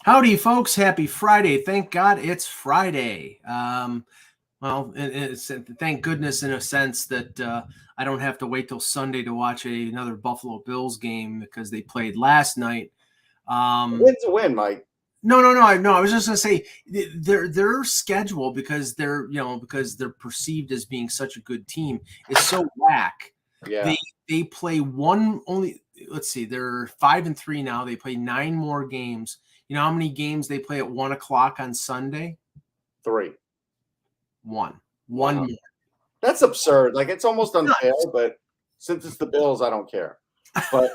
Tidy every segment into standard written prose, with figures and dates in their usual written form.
Howdy, folks. Happy Friday. Thank God it's Friday. Thank goodness in a sense that I don't have to wait till Sunday to watch another Buffalo Bills game because they played last night. Win's a win, Mike. No. I was just gonna say their schedule because they're perceived as being such a good team is so whack. Yeah. They play one only. Let's see, they're 5-3 now. They play 9 more games. You know how many games they play at 1:00 on Sunday? 3. One Wow. more. That's absurd. Like, it's almost unfair, but since it's the Bills, I don't care. But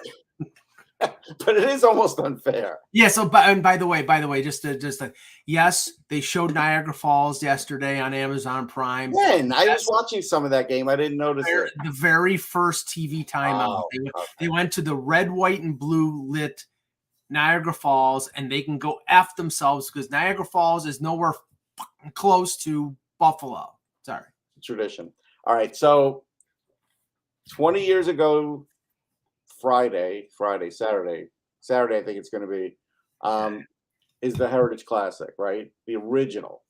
but it is almost unfair. Yeah. So, by the way, yes, they showed Niagara Falls yesterday on Amazon Prime. Man, I was watching some of that game. I didn't notice it. The very first TV timeout. They went to the red, white, and blue lit Niagara Falls, and they can go F themselves because Niagara Falls is nowhere close to Buffalo. Sorry. Tradition. All right. So 20 years ago, Saturday, I think it's going to be, is the Heritage Classic, right? The original.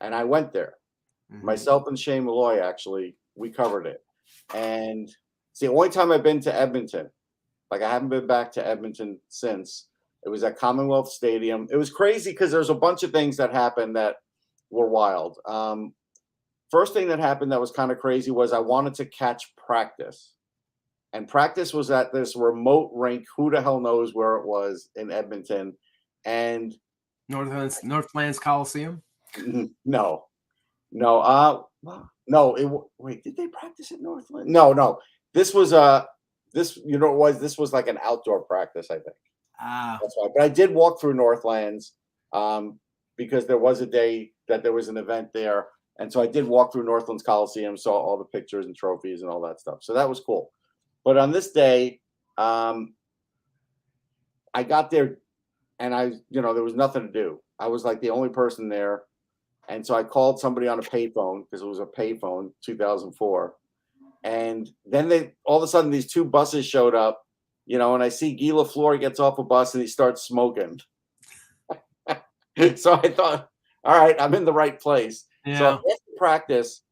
And I went there. Mm-hmm. Myself and Shane Malloy, actually, we covered it. And it's the only time I've been to Edmonton. Like, I haven't been back to Edmonton since. It was at Commonwealth Stadium. It was crazy because there's a bunch of things that happened that were wild. First thing that happened that was kind of crazy was I wanted to catch practice. And practice was at this remote rink. Who the hell knows where it was in Edmonton? And Northlands Coliseum? No. Wait, did they practice at Northland? No. This was this was like an outdoor practice, I think. That's why. But I did walk through Northlands because there was a day that there was an event there. And so I did walk through Northlands Coliseum, saw all the pictures and trophies and all that stuff. So that was cool. But on this day, I got there and there was nothing to do. I was like the only person there. And so I called somebody on a payphone because it was a payphone, 2004. And then all of a sudden these 2 buses showed up, and I see Guy Lafleur gets off a bus and he starts smoking. So I thought, all right, I'm in the right place. Yeah. So after practice,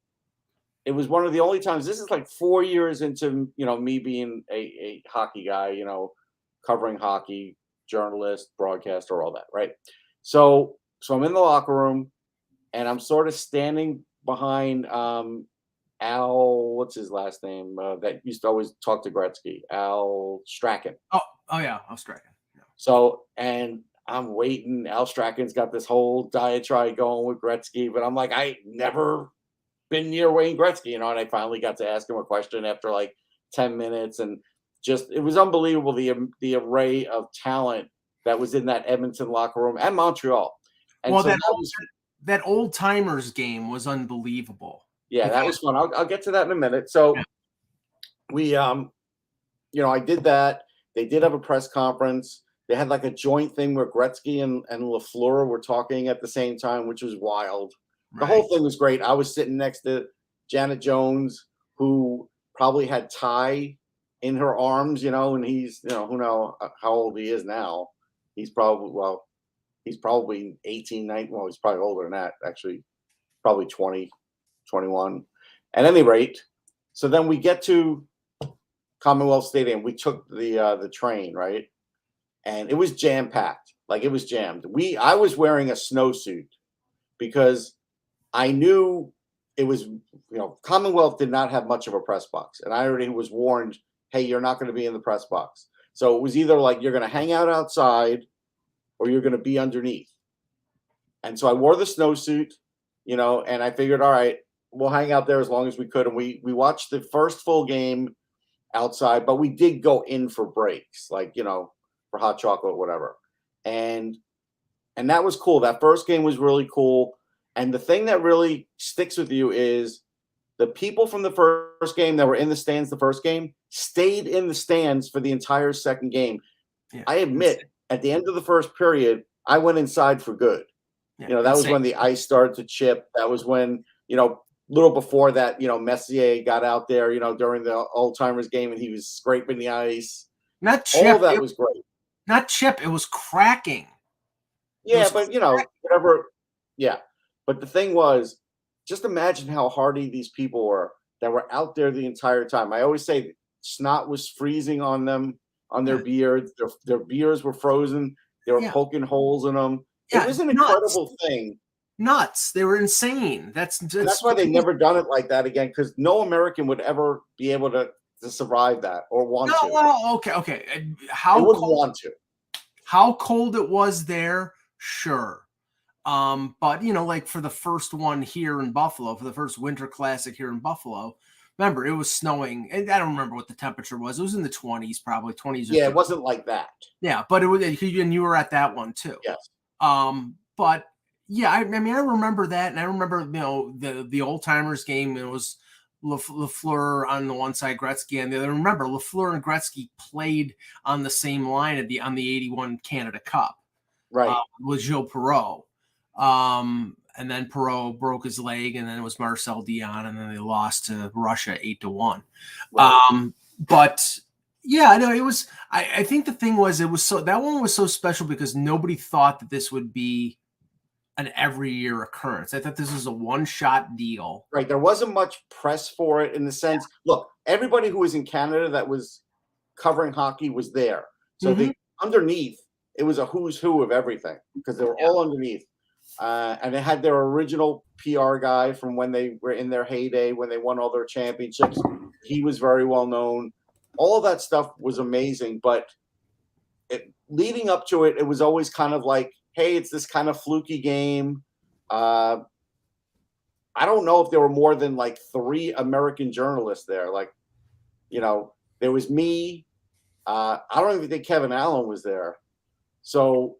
it was one of the only times. This is like 4 years into me being a hockey guy, covering hockey, journalist, broadcaster, all that, right? So I'm in the locker room, and I'm sort of standing behind Al. What's his last name? That used to always talk to Gretzky, Al Strachan. Oh yeah, Al Strachan. Yeah. So and I'm waiting. Al Strachan's got this whole diatribe going with Gretzky, but I'm like, I never been near Wayne Gretzky, and I finally got to ask him a question after like 10 minutes, and just it was unbelievable the array of talent that was in that Edmonton locker room and Montreal. And that old timers game was unbelievable. Yeah, that was fun. I'll get to that in a minute. So we I did that. They did have a press conference. They had like a joint thing where Gretzky and Lafleur were talking at the same time, which was wild. The whole thing was great. I was sitting next to Janet Jones, who probably had Ty in her arms, and he's, who knows how old he is now. He's probably 18, 19. Well, he's probably older than that, actually, probably 20, 21. At any rate, so then we get to Commonwealth Stadium. We took the train, right? And it was jam-packed. Like, it was jammed. I was wearing a snowsuit because I knew it was, Commonwealth did not have much of a press box. And I already was warned, hey, you're not going to be in the press box. So it was either like you're going to hang out outside or you're going to be underneath. And so I wore the snowsuit, and I figured, all right, we'll hang out there as long as we could. And we watched the first full game outside, but we did go in for breaks, like, for hot chocolate, whatever. And that was cool. That first game was really cool. And the thing that really sticks with you is the people from the first game that were in the stands the first game stayed in the stands for the entire second game. Yeah, I admit, at the end of the first period, I went inside for good. Yeah, that was when the ice started to chip. That was when, little before that, Messier got out there, during the old timers game, and he was scraping the ice. Not chip. All of that was great. Not chip. It was cracking. Yeah, but whatever. Yeah, but the thing was, just imagine how hardy these people were that were out there the entire time. I always say snot was freezing on them, on their beards. Their beards were frozen. They were poking holes in them. It was an incredible thing. Nuts. They were insane. That's why they never done it like that again, because no American would ever be able to survive that or want to. Well, okay. How would want to? How cold it was there, sure. But like for the first one here in Buffalo, for the first Winter Classic here in Buffalo, remember it was snowing. And I don't remember what the temperature was. It was in the 20s, probably 20s. Yeah, it wasn't like that. Yeah, but it was, and you were at that one too. Yes. But yeah, I mean, I remember that, and I remember the old timers game. It was Lafleur on the one side, Gretzky on the other. Remember, Lafleur and Gretzky played on the same line on the '81 Canada Cup, right? With Gilles Perreault. And then Perreault broke his leg, and then it was Marcel Dion, and then they lost to Russia 8-1. Right. But yeah, no, it was. I think the thing was, that one was so special because nobody thought that this would be an every year occurrence. I thought this was a one-shot deal. Right. There wasn't much press for it in the sense. Look, everybody who was in Canada that was covering hockey was there. So underneath, it was a who's who of everything because they were all underneath. And they had their original PR guy from when they were in their heyday, when they won all their championships. He was very well known. All of that stuff was amazing. But leading up to it, it was always kind of like, hey, it's this kind of fluky game. I don't know if there were more than like 3 American journalists there. Like, there was me. I don't even think Kevin Allen was there. So,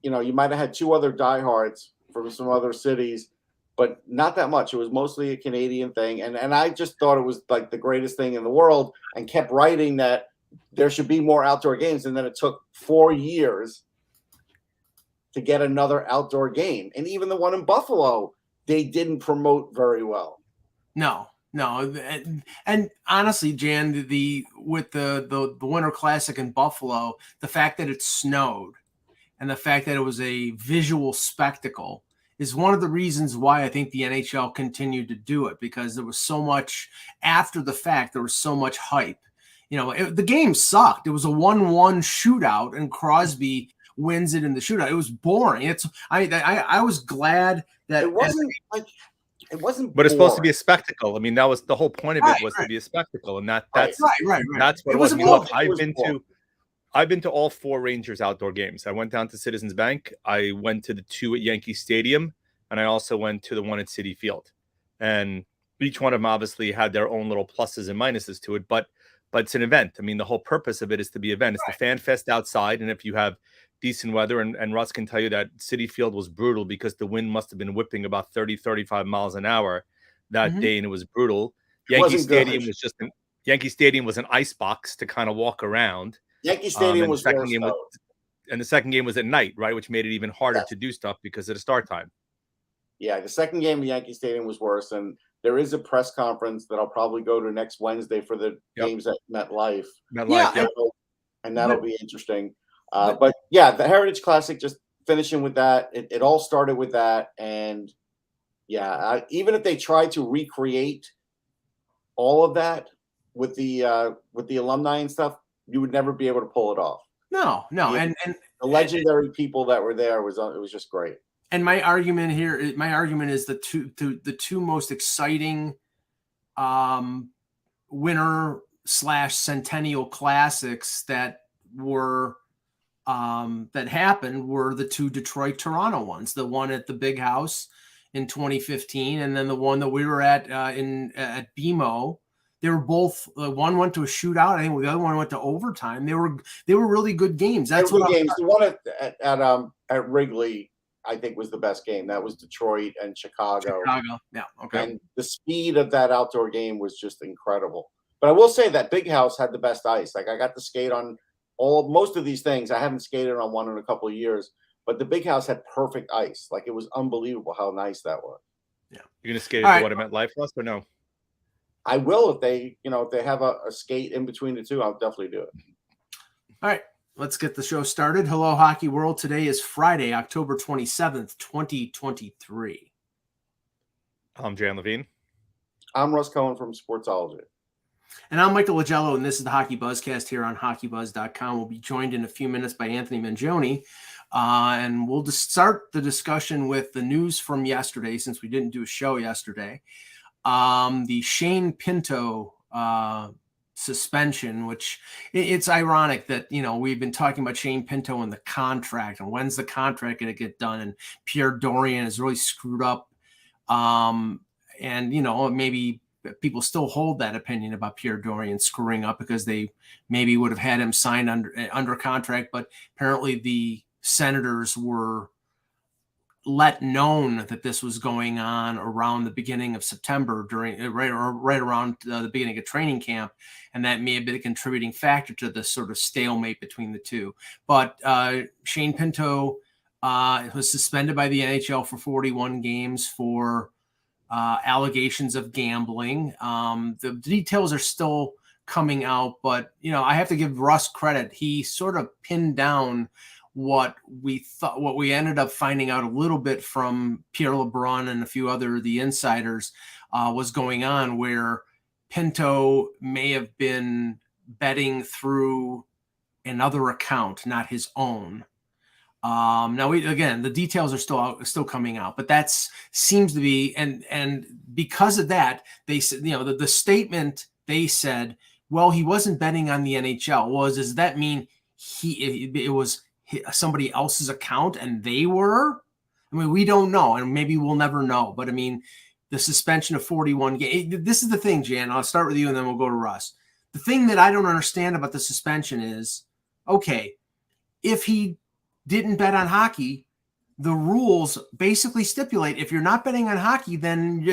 you might have had 2 other diehards from some other cities, but not that much. It was mostly a Canadian thing. And I just thought it was like the greatest thing in the world and kept writing that there should be more outdoor games. And then it took 4 years to get another outdoor game. And even the one in Buffalo, they didn't promote very well. No. And honestly, Jan, with the Winter Classic in Buffalo, the fact that it snowed and the fact that it was a visual spectacle is one of the reasons why I think the NHL continued to do it, because there was so much after the fact. There was so much hype. The game sucked. It was a 1-1 shootout, and Crosby wins it in the shootout. It was boring. I was glad that it wasn't it wasn't. But it's supposed to be a spectacle. I mean, that was the whole point of it, was to be a spectacle, and that's right. That's what it was. I mean, look, I've been to all 4 Rangers outdoor games. I went down to Citizens Bank. I went to the 2 at Yankee Stadium, and I also went to the one at Citi Field. And each one of them obviously had their own little pluses and minuses to it, but it's an event. I mean, the whole purpose of it is to be an event. It's the fan fest outside, and if you have decent weather, and Russ can tell you that Citi Field was brutal because the wind must have been whipping about 30, 35 miles an hour that day, and it was brutal. Yankee Stadium was an ice box to kind of walk around. Yankee Stadium was worse, and the second game was at night, right, which made it even harder to do stuff because of the start time. Yeah, the second game at Yankee Stadium was worse, and there is a press conference that I'll probably go to next Wednesday for the games at MetLife. And that'll be interesting. But yeah, the Heritage Classic, just finishing with that, it all started with that. And yeah, even if they tried to recreate all of that with the alumni and stuff, you would never be able to pull it off. No. And the legendary people that were there, it was just great. And my argument is the two most exciting winter/centennial classics that happened were the 2 Detroit-Toronto ones. The one at the Big House in 2015, and then the one that we were at BMO. They were both. One went to a shootout. I think the other one went to overtime. They were really good games. That's what games. The one at Wrigley, I think, was the best game. That was Detroit and Chicago. Yeah. Okay. And the speed of that outdoor game was just incredible. But I will say that Big House had the best ice. Like, I got to skate on most of these things. I haven't skated on one in a couple of years, but the Big House had perfect ice. Like, it was unbelievable how nice that was. Yeah. You're gonna skate at what MetLife, Russ, or no? I will if they have a skate in between the two. I'll definitely do it. All right. Let's get the show started. Hello, Hockey World. Today is Friday, October 27th, 2023. I'm Jan Levine. I'm Russ Cohen from Sportsology. And I'm Michael Lagello, and this is the HockeyBuzzcast here on HockeyBuzz.com. We'll be joined in a few minutes by Anthony Mangione, and we'll just start the discussion with the news from yesterday, since we didn't do a show yesterday. The Shane Pinto suspension, which it's ironic that, we've been talking about Shane Pinto and the contract and when's the contract going to get done, and Pierre Dorion is really screwed up. And, maybe people still hold that opinion about Pierre Dorion screwing up because they maybe would have had him signed under contract, but apparently the Senators were let known that this was going on around the beginning of September, right around the beginning of training camp, and that may have been a contributing factor to the sort of stalemate between the two. But Shane Pinto was suspended by the NHL for 41 games for allegations of gambling. The details are still coming out, but I have to give Russ credit. He sort of pinned down what we ended up finding out a little bit from Pierre LeBrun and a few other the insiders was going on, where Pinto may have been betting through another account, not his own. Now again, the details are still coming out, but that seems to be, and because of that, they said, the statement they said, well, he wasn't betting on the NHL. Does that mean it was somebody else's account and they were? I mean, we don't know, and maybe we'll never know. But I mean, the suspension of 41 games. This is the thing, Jan. I'll start with you, and then we'll go to Russ. The thing that I don't understand about the suspension is, okay, if he didn't bet on hockey, the rules basically stipulate if you're not betting on hockey, then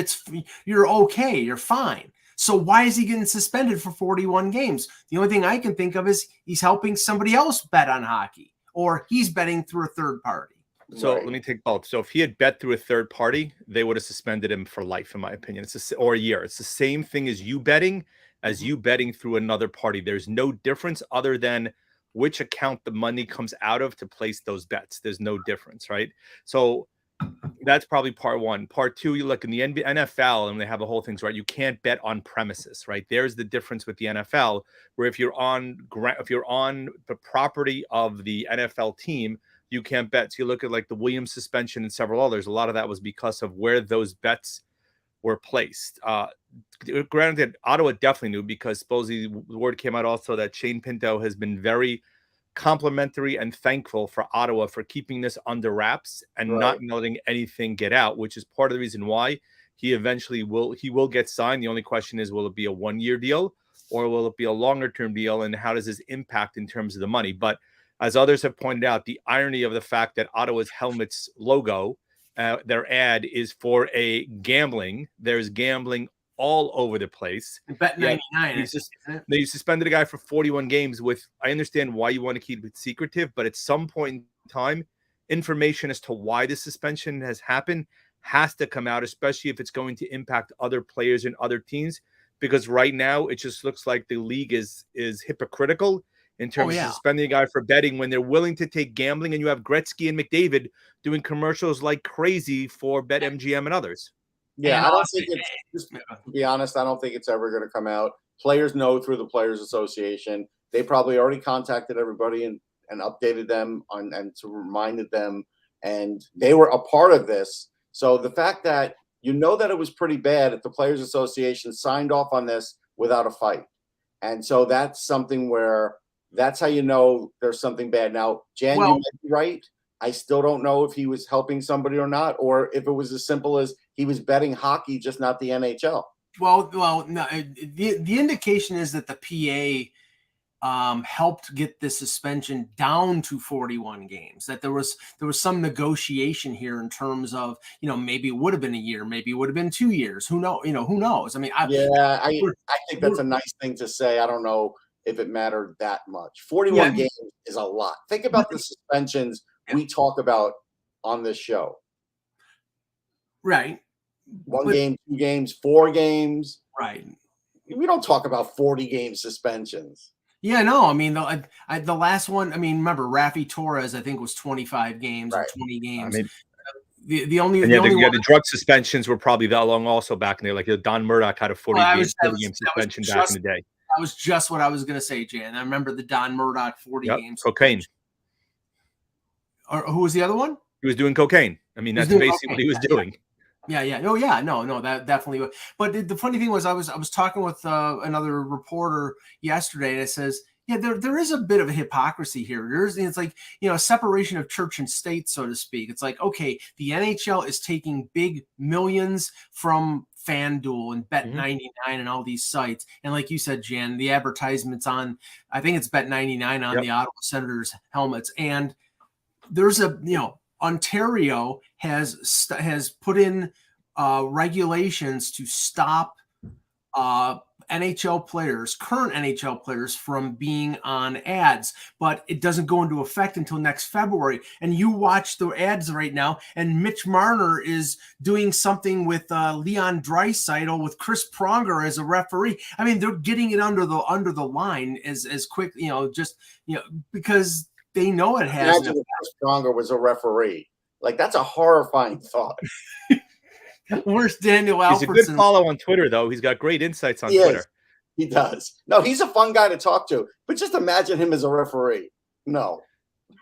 you're okay, you're fine. So why is he getting suspended for 41 games? The only thing I can think of is he's helping somebody else bet on hockey, or he's betting through a third party. So Let me take both. So if he had bet through a third party, they would have suspended him for life, in my opinion. Or a year. It's the same thing as you betting through another party. There's no difference other than which account the money comes out of to place those bets. There's no difference, right? So that's probably part one. Part two, you look in the NFL, and they have the whole thing, right? You can't bet on premises, right? There's the difference with the NFL, where if you're on the property of the NFL team, you can't bet. So you look at like the Williams suspension and several others. A lot of that was because of where those bets were placed. Granted, Ottawa definitely knew, because supposedly the word came out also that Shane Pinto has been very complimentary and thankful for Ottawa for keeping this under wraps and not letting anything get out, which is part of the reason why he eventually will get signed. The only question is, will it be a 1-year deal or will it be a longer term deal, and how does this impact in terms of the money? But as others have pointed out, the irony of the fact that Ottawa's helmet's logo, their ad, is for a gambling. There's gambling all over the place. Bet 99. They suspended a guy for 41 games I understand why you want to keep it secretive, but at some point in time, information as to why the suspension has happened has to come out, especially if it's going to impact other players and other teams, because right now it just looks like the league is hypocritical in terms of suspending a guy for betting when they're willing to take gambling, and you have Gretzky and McDavid doing commercials like crazy for BetMGM and others. Yeah, I don't think it's, to be honest, I don't think it's ever going to come out. Players know through the Players Association. They probably already contacted everybody and updated them and reminded them, and they were a part of this. So the fact that that it was pretty bad if the Players Association signed off on this without a fight. And so that's something where that's how you know there's something bad. Now, Jan, you might be right. I still don't know if he was helping somebody or not, or if it was as simple as he was betting hockey, just not the NHL. Well, no. The indication is that the PA helped get the suspension down to 41 games. That there was some negotiation here in terms of maybe it would have been a year, maybe it would have been 2 years. Who knows? I mean, I think that's a nice thing to say. I don't know if it mattered that much. 41 games is a lot. Think about the suspensions we talk about on this show. Right. One game, 2 games, 4 games. Right. We don't talk about 40-game suspensions. Yeah, no, I mean the last one. I mean, remember Rafi Torres? I think was 25 games or 20 games. I mean, the only the drug suspensions were probably that long also back in there. Like Don Murdoch had a 40-game suspension back in the day. That was just what I was going to say, Jan. I remember the Don Murdoch 40 games. Cocaine. Or who was the other one? He was doing cocaine. I mean, that's basically what he was doing. Yeah. Oh, yeah. No, that definitely was. But the funny thing was, I was talking with another reporter yesterday, and it says, yeah, there is a bit of a hypocrisy here. It's like, a separation of church and state, so to speak. It's like, okay, the NHL is taking big millions from FanDuel and Bet99 and all these sites. And like you said, Jan, the advertisements on, I think it's Bet99 on the Ottawa Senators helmets. And there's Ontario has put in regulations to stop NHL players, current NHL players, from being on ads, but it doesn't go into effect until next February. And you watch the ads right now, and Mitch Marner is doing something with Leon Draisaitl with Chris Pronger as a referee. I mean, they're getting it under the line as quick, because they know it has. Imagine if Chris Pronger was a referee. Like, that's a horrifying thought. Where's Daniel Alfredson? He's a good follow on Twitter, though. He's got great insights on Twitter. He does. No, he's a fun guy to talk to. But just imagine him as a referee. No,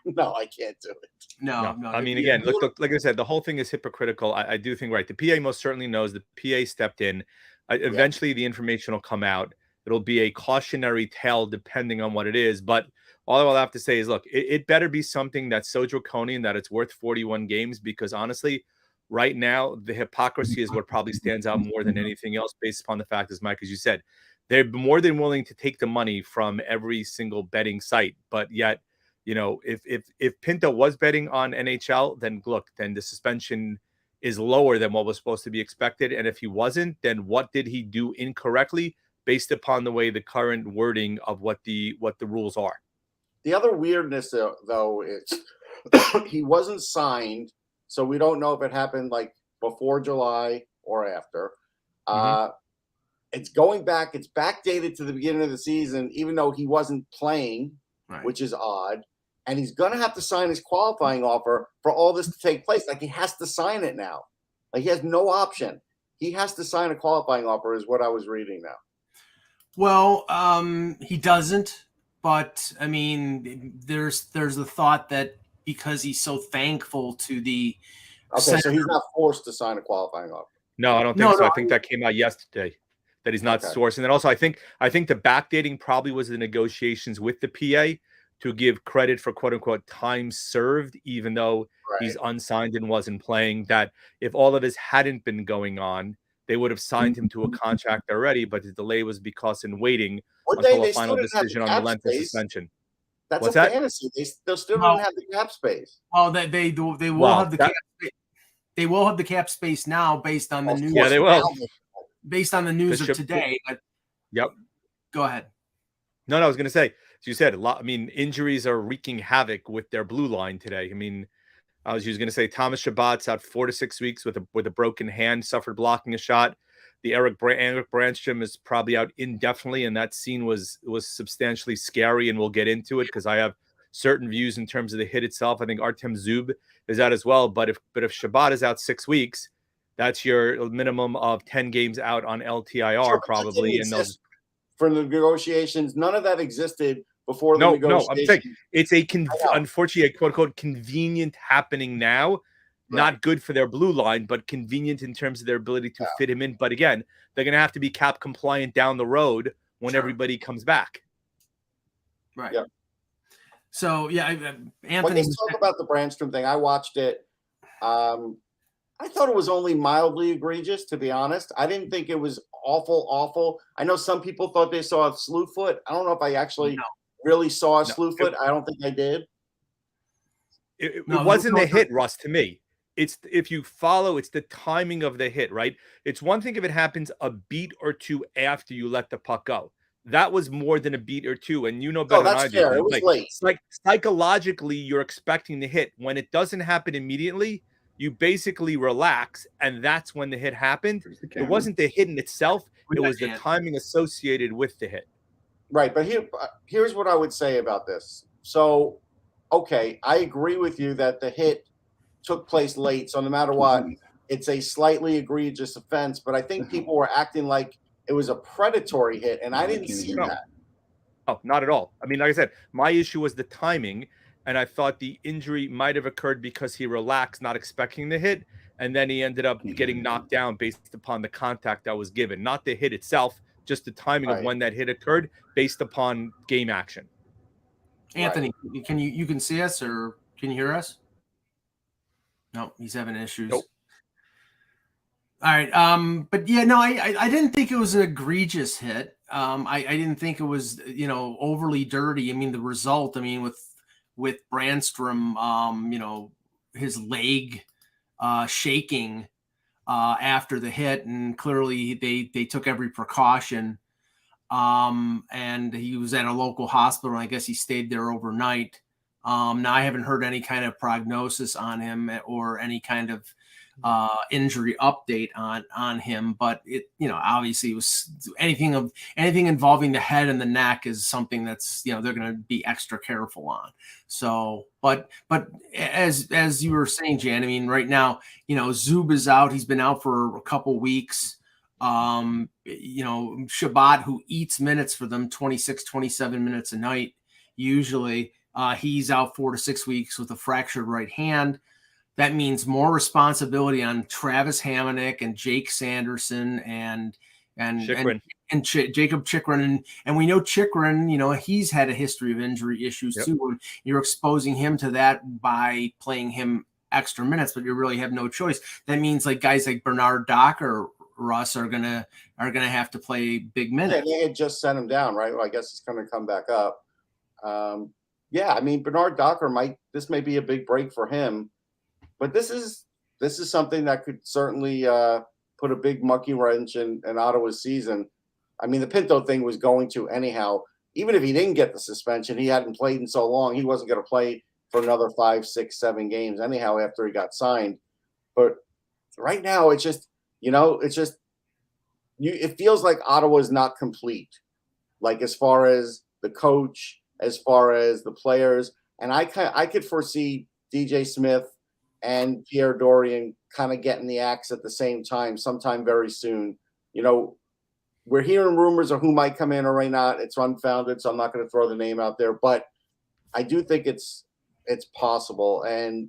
I can't do it. No. I mean, again, look, like I said, the whole thing is hypocritical. I do think, right, the PA most certainly knows. The PA stepped in. Eventually, the information will come out. It'll be a cautionary tale depending on what it is. But all I'll have to say is, look, it better be something that's so draconian that it's worth 41 games, because honestly, right now, the hypocrisy is what probably stands out more than anything else, based upon the fact, as Mike, as you said, they're more than willing to take the money from every single betting site. But yet, if Pinto was betting on NHL, then look, then the suspension is lower than what was supposed to be expected. And if he wasn't, then what did he do incorrectly based upon the way the current wording of what the rules are? The other weirdness, though, is he wasn't signed. So we don't know if it happened like before July or after. It's going back. It's backdated to the beginning of the season, even though he wasn't playing, which is odd. And he's going to have to sign his qualifying offer for all this to take place. Like, he has to sign it now. Like, he has no option. He has to sign a qualifying offer, is what I was reading now. Well, he doesn't. But I mean, there's the thought that because he's so thankful to the so he's not forced to sign a qualifying offer. No, I don't think so. I think that came out yesterday that he's not sourced. And then also I think the backdating probably was the negotiations with the PA to give credit for quote unquote time served, even though he's unsigned and wasn't playing, that if all of this hadn't been going on, they would have signed him to a contract already, but the delay was because in waiting until a final decision on the length of suspension. That's fantasy. They still don't have the cap space. Well, they will have the cap space. They will have the cap space now based on the news. Yeah, they will. Based on the news of today. Yep. Go ahead. No, I was going to say, as you said, a lot. I mean, injuries are wreaking havoc with their blue line today. I mean, I was going to say Thomas Chabot's out 4 to 6 weeks with a broken hand, suffered blocking a shot. The Eric Brandstrom is probably out indefinitely, and that scene was substantially scary, and we'll get into it because I have certain views in terms of the hit itself. I think Artem Zub is out as well, but if Chabot is out 6 weeks, that's your minimum of 10 games out on LTIR probably. And those for the negotiations, none of that existed before the negotiations. No, I'm saying it's unfortunately a quote unquote convenient happening now. Not good for their blue line, but convenient in terms of their ability to fit him in. But again, they're going to have to be cap compliant down the road when everybody comes back. Right. Yeah. So, Anthony. When they talk about the Brandstrom thing, I watched it. I thought it was only mildly egregious, to be honest. I didn't think it was awful. I know some people thought they saw a slew foot. I don't know if I actually really saw a slew foot. I don't think I did. It wasn't the hit, Russ, to me. It's if you follow, it's the timing of the hit, right? It's one thing if it happens a beat or two after you let the puck go. That was more than a beat or two, and you know better than I do. It was late. It's like psychologically, you're expecting the hit. When it doesn't happen immediately, you basically relax, and that's when the hit happened. It wasn't the hit in itself; it was the timing associated with the hit. Right, but here's what I would say about this. So, okay, I agree with you that the hit took place late, so no matter what, it's a slightly egregious offense. But I think people were acting like it was a predatory hit, and I didn't see that. No, not at all. I mean, like I said, my issue was the timing, and I thought the injury might have occurred because he relaxed, not expecting the hit, and then he ended up getting knocked down based upon the contact that was given, not the hit itself, just the timing of when that hit occurred based upon game action. Anthony, can you can see us or can you hear us? No, he's having issues. Nope. All right. But yeah, no, I didn't think it was an egregious hit. I didn't think it was, overly dirty. I mean, the result, with Brandstrom, his leg shaking after the hit, and clearly they took every precaution. And he was at a local hospital, and I guess he stayed there overnight. Now I haven't heard any kind of prognosis on him or any kind of injury update on him, but it, obviously it was anything involving the head and the neck is something that's, they're going to be extra careful on. So, but as you were saying, Jan, I mean, right now, Zub is out. He's been out for a couple weeks. Shabbat, who eats minutes for them, 26, 27 minutes a night, usually, he's out 4 to 6 weeks with a fractured right hand. That means more responsibility on Travis Hamonic and Jake Sanderson and Jacob Chikrin. And we know Chikrin, he's had a history of injury issues too. And you're exposing him to that by playing him extra minutes, but you really have no choice. That means like guys like Bernard Dock or Russ are gonna have to play big minutes. Yeah, they had just sent him down, right? Well, I guess it's going to come back up. Bernard Docker this may be a big break for him. But this is something that could certainly put a big monkey wrench in Ottawa's season. I mean, the Pinto thing was going to anyhow. Even if he didn't get the suspension, he hadn't played in so long. He wasn't going to play for another 5, 6, 7 games anyhow after he got signed. But right now, it's just, it feels like Ottawa is not complete. Like as far as the coach, as far as the players, and I could foresee DJ Smith and Pierre Dorian kind of getting the axe at the same time sometime very soon. We're hearing rumors of who might come in or may not. It's unfounded, so I'm not going to throw the name out there. But I do think it's possible. And,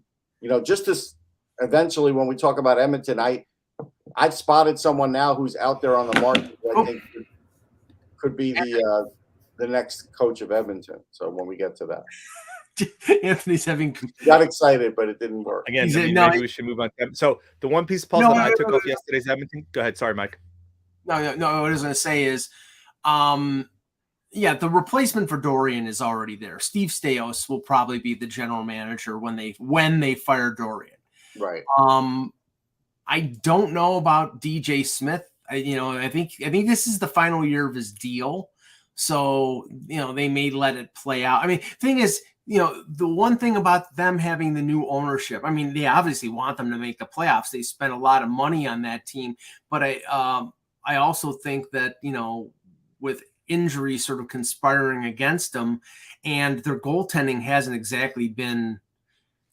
just as eventually when we talk about Edmonton, I've spotted someone now who's out there on the market who I think could be the next coach of Edmonton. So when we get to that. Anthony's got excited, but it didn't work. Again, maybe we should move on. So the one piece puzzle that I took off yesterday's Edmonton. Go ahead. Sorry, Mike. No. What I was going to say is, the replacement for Dorian is already there. Steve Staios will probably be the general manager when they fire Dorian. Right. I don't know about DJ Smith. I think this is the final year of his deal, so they may let it play out. I mean, thing is, the one thing about them having the new ownership, I mean, they obviously want them to make the playoffs. They spent a lot of money on that team, but I also think that, with injuries sort of conspiring against them and their goaltending hasn't exactly been,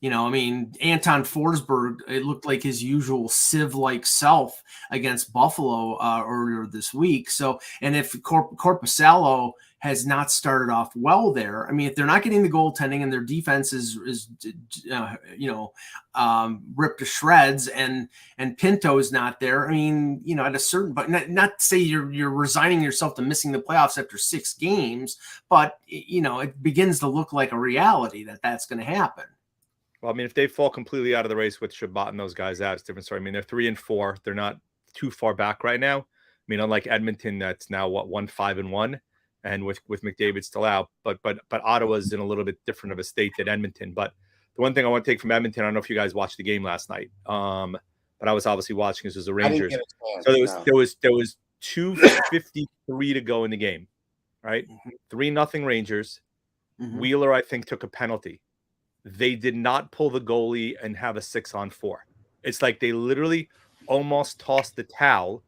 Anton Forsberg, it looked like his usual sieve-like self against Buffalo earlier this week. So, and if Korpisalo has not started off well there, I mean, if they're not getting the goaltending and their defense is ripped to shreds, and Pinto is not there, I mean, at a certain, but not to say you're resigning yourself to missing the playoffs after 6 games, but it begins to look like a reality that's going to happen. Well, I mean, if they fall completely out of the race with Shabbat and those guys out, it's a different story. I mean, they're 3-4. They're not too far back right now. I mean, unlike Edmonton, that's now 1-5-1, and with McDavid still out. But Ottawa's in a little bit different of a state than Edmonton. But the one thing I want to take from Edmonton, I don't know if you guys watched the game last night, but I was obviously watching. This was the Rangers. So there was 2:53 to go in the game, right? 3-0 Rangers. Mm-hmm. Wheeler, I think, took a penalty. They did not pull the goalie and have a 6-on-4. It's like they literally almost tossed the towel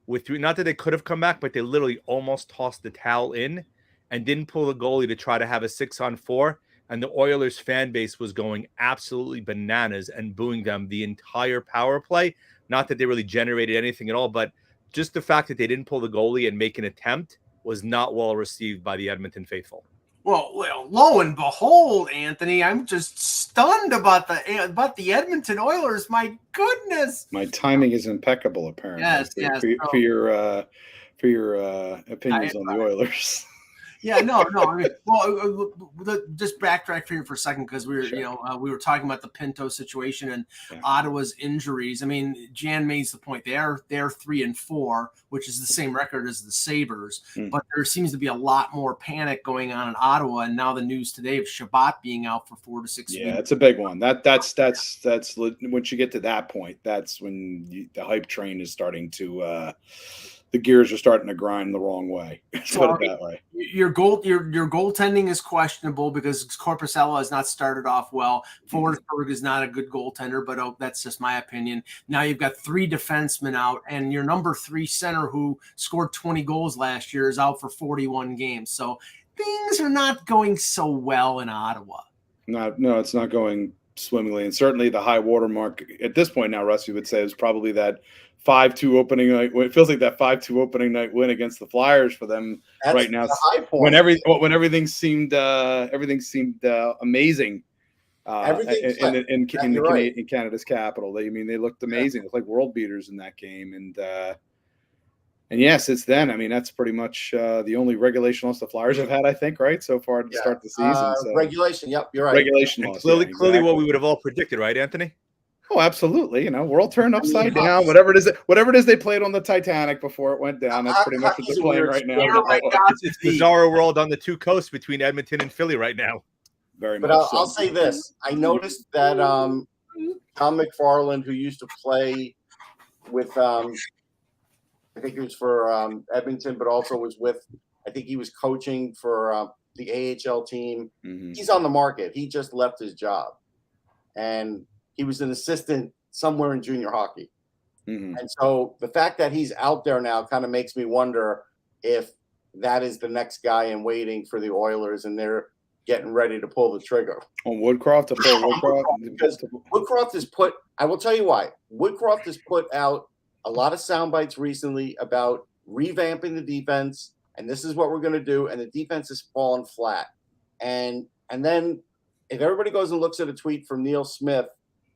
with 3. Not that they could have come back, but they literally almost tossed the towel in. and didn't pull the goalie to try to have a 6-on-4. And the Oilers fan base was going absolutely bananas and booing them the entire power play. Not that they really generated anything at all, but just the fact that they didn't pull the goalie and make an attempt was not well received by the Edmonton faithful. Well, lo and behold, Anthony, I'm just stunned about the Edmonton Oilers. My goodness. My timing is impeccable, apparently. Yes. For your opinions on the Oilers. Yeah, no. I mean, well, just backtrack here for a second because we were talking about the Pinto situation and Ottawa's injuries. I mean, Jan makes the point. They're 3-4, which is the same record as the Sabres, but there seems to be a lot more panic going on in Ottawa. And now the news today of Shabbat being out for 4 to 6 weeks. Yeah, it's a big one. That's once you get to that point, that's when the hype train is starting to. The gears are starting to grind the wrong way. Put it that way. Your goaltending is questionable because Korpisalo has not started off well. Forsberg is not a good goaltender, but that's just my opinion. Now you've got 3 defensemen out, and your number 3 center who scored 20 goals last year is out for 41 games. So things are not going so well in Ottawa. No, it's not going swimmingly, and certainly the high watermark at this point now, Russ, you would say, is probably that 5-2 opening night. It feels like that 5-2 opening night win against the Flyers for them right now. High point. When everything seemed amazing in Canada's capital. They looked amazing. It's like world beaters in that game, and yes, it's then. I mean, that's pretty much the only regulation loss the Flyers have had, I think, right, so far to start the season. So. Regulation, yep, you're right. Regulation loss. Clearly, what we would have all predicted, right, Anthony? Oh, absolutly. World turned upside down. Whatever it is they played on the Titanic before it went down. That's pretty much what they're playing right now. It's bizarre world on the two coasts between Edmonton and Philly right now. Very much. But I'll say this: I noticed that Tom McFarland, who used to play with, I think he was for Edmonton, but also was with, I think he was coaching for the AHL team. Mm-hmm. He's on the market. He just left his job, and he was an assistant somewhere in junior hockey. Mm-hmm. And so the fact that he's out there now kind of makes me wonder if that is the next guy in waiting for the Oilers and they're getting ready to pull the trigger. On Woodcroft? Because Woodcroft has put – I will tell you why. Woodcroft has put out a lot of sound bites recently about revamping the defense, and this is what we're going to do, and the defense has fallen flat. And then if everybody goes and looks at a tweet from Neil Smith,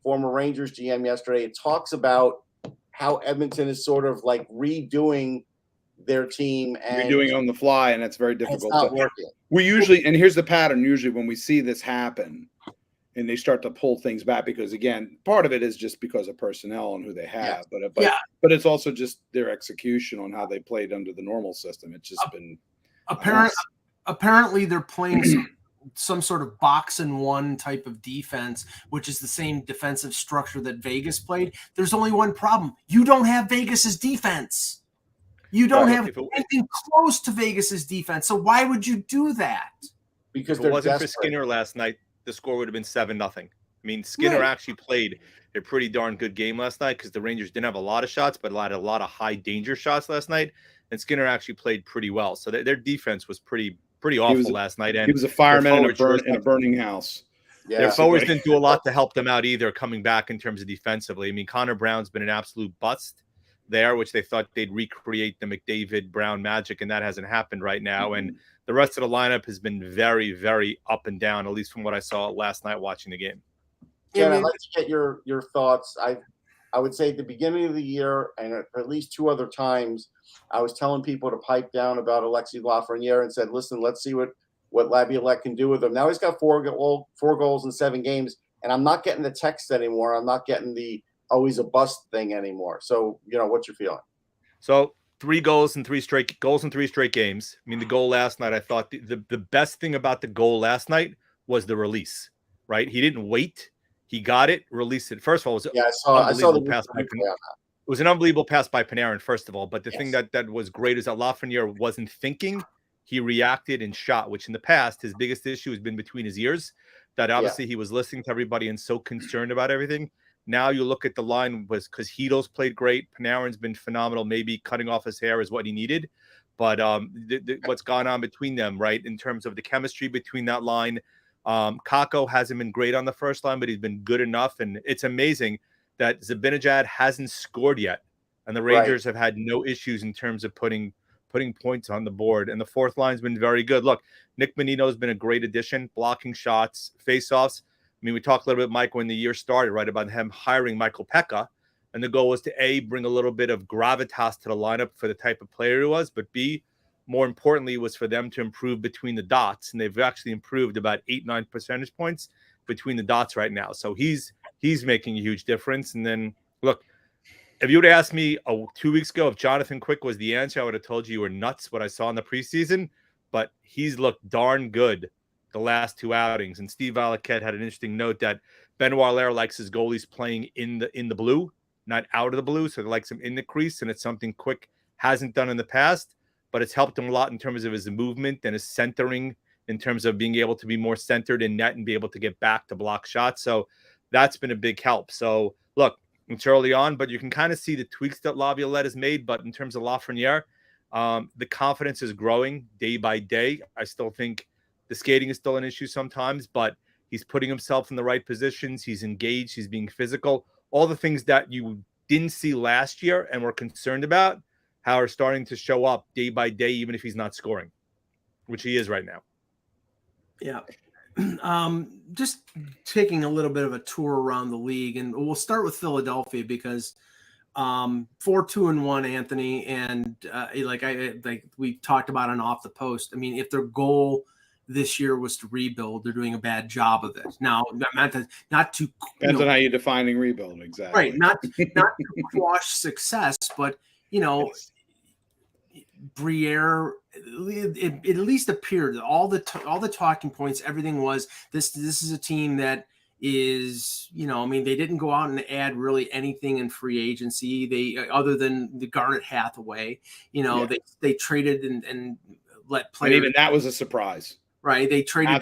former Rangers GM yesterday, it talks about how Edmonton is sort of like redoing their team and redoing on the fly, and that's very difficult. It's not working. We usually, and here's the pattern, usually when we see this happen and they start to pull things back, because again, part of it is just because of personnel and who they have, but it's also just their execution on how they played under the normal system. It's just been apparently they're playing some sort of box and one type of defense, which is the same defensive structure that Vegas played. There's only one problem. You don't have Vegas's defense. You don't have anything close to Vegas's defense. So why would you do that? Because if it wasn't for Skinner last night, the score would have been 7-0. I mean, Skinner actually played a pretty darn good game last night because the Rangers didn't have a lot of shots, but a lot of high danger shots last night. And Skinner actually played pretty well. So their defense was pretty awful last night. And he was a fireman in a burning house. Yeah. Their forwards didn't do a lot to help them out either coming back in terms of defensively. I mean, Connor Brown's been an absolute bust there, which they thought they'd recreate the McDavid Brown magic, and that hasn't happened right now. Mm-hmm. And the rest of the lineup has been very, very up and down, at least from what I saw last night watching the game. Yeah, I'd like to get your thoughts. I would say at the beginning of the year, and at least 2 other times, I was telling people to pipe down about Alexis Lafreniere and said, listen, let's see what Laviolette can do with him. Now he's got 4 goals in 7 games, and I'm not getting the text anymore. I'm not getting the he's a bust thing anymore. So, what's your feeling? So 3 goals in 3 straight games. I mean, the goal last night, I thought the best thing about the goal last night was the release, right? He didn't wait. He got it, released it. First of all, I saw the pass by Panarin. It was an unbelievable pass by Panarin, first of all. But the thing that was great is that Lafreniere wasn't thinking. He reacted and shot, which in the past, his biggest issue has been between his ears, that obviously he was listening to everybody and so concerned about everything. Now you look at the line was because Hedo's played great. Panarin's been phenomenal. Maybe cutting off his hair is what he needed. but what's gone on between them, right, in terms of the chemistry between that line. Kakko hasn't been great on the first line, but he's been good enough, and it's amazing that Zibanejad hasn't scored yet, and the Rangers have had no issues in terms of putting points on the board, and the fourth line's been very good. Look, Nick Bonino's been a great addition, blocking shots, faceoffs. I mean, we talked a little bit, Mike, when the year started, right, about him hiring Michael Pekka, and the goal was to bring a little bit of gravitas to the lineup for the type of player he was, but B, more importantly, was for them to improve between the dots, and they've actually improved about 8-9 percentage points between the dots right now. So he's making a huge difference. And then, look, if you would have asked me 2 weeks ago if Jonathan Quick was the answer, I would have told you were nuts what I saw in the preseason. But he's looked darn good the last two outings. And Steve Valiquette had an interesting note that Benoit Allaire likes his goalies playing in the blue, not out of the blue. So he likes him in the crease, and it's something Quick hasn't done in the past. But it's helped him a lot in terms of his movement and his centering, in terms of being able to be more centered in net and be able to get back to block shots. So that's been a big help. So look, it's early on, but you can kind of see the tweaks that Laviolette has made. But in terms of Lafreniere, the confidence is growing day by day. I still think the skating is still an issue sometimes, but he's putting himself in the right positions. He's engaged. He's being physical. All the things that you didn't see last year and were concerned about, how are starting to show up day by day, even if he's not scoring, which he is right now. Yeah. Just taking a little bit of a tour around the league, and we'll start with Philadelphia because 4-2-1, Anthony, and like we talked about on Off the Post. I mean, if their goal this year was to rebuild, they're doing a bad job of it. Now, not to depends on how you're defining rebuild, exactly. Right, not to quash success, but Briere, it at least appeared that all the talking points, everything was this is a team that is, I mean, they didn't go out and add really anything in free agency. They, other than the Garnet Hathaway, they traded and let players. And even that was a surprise. Right. They traded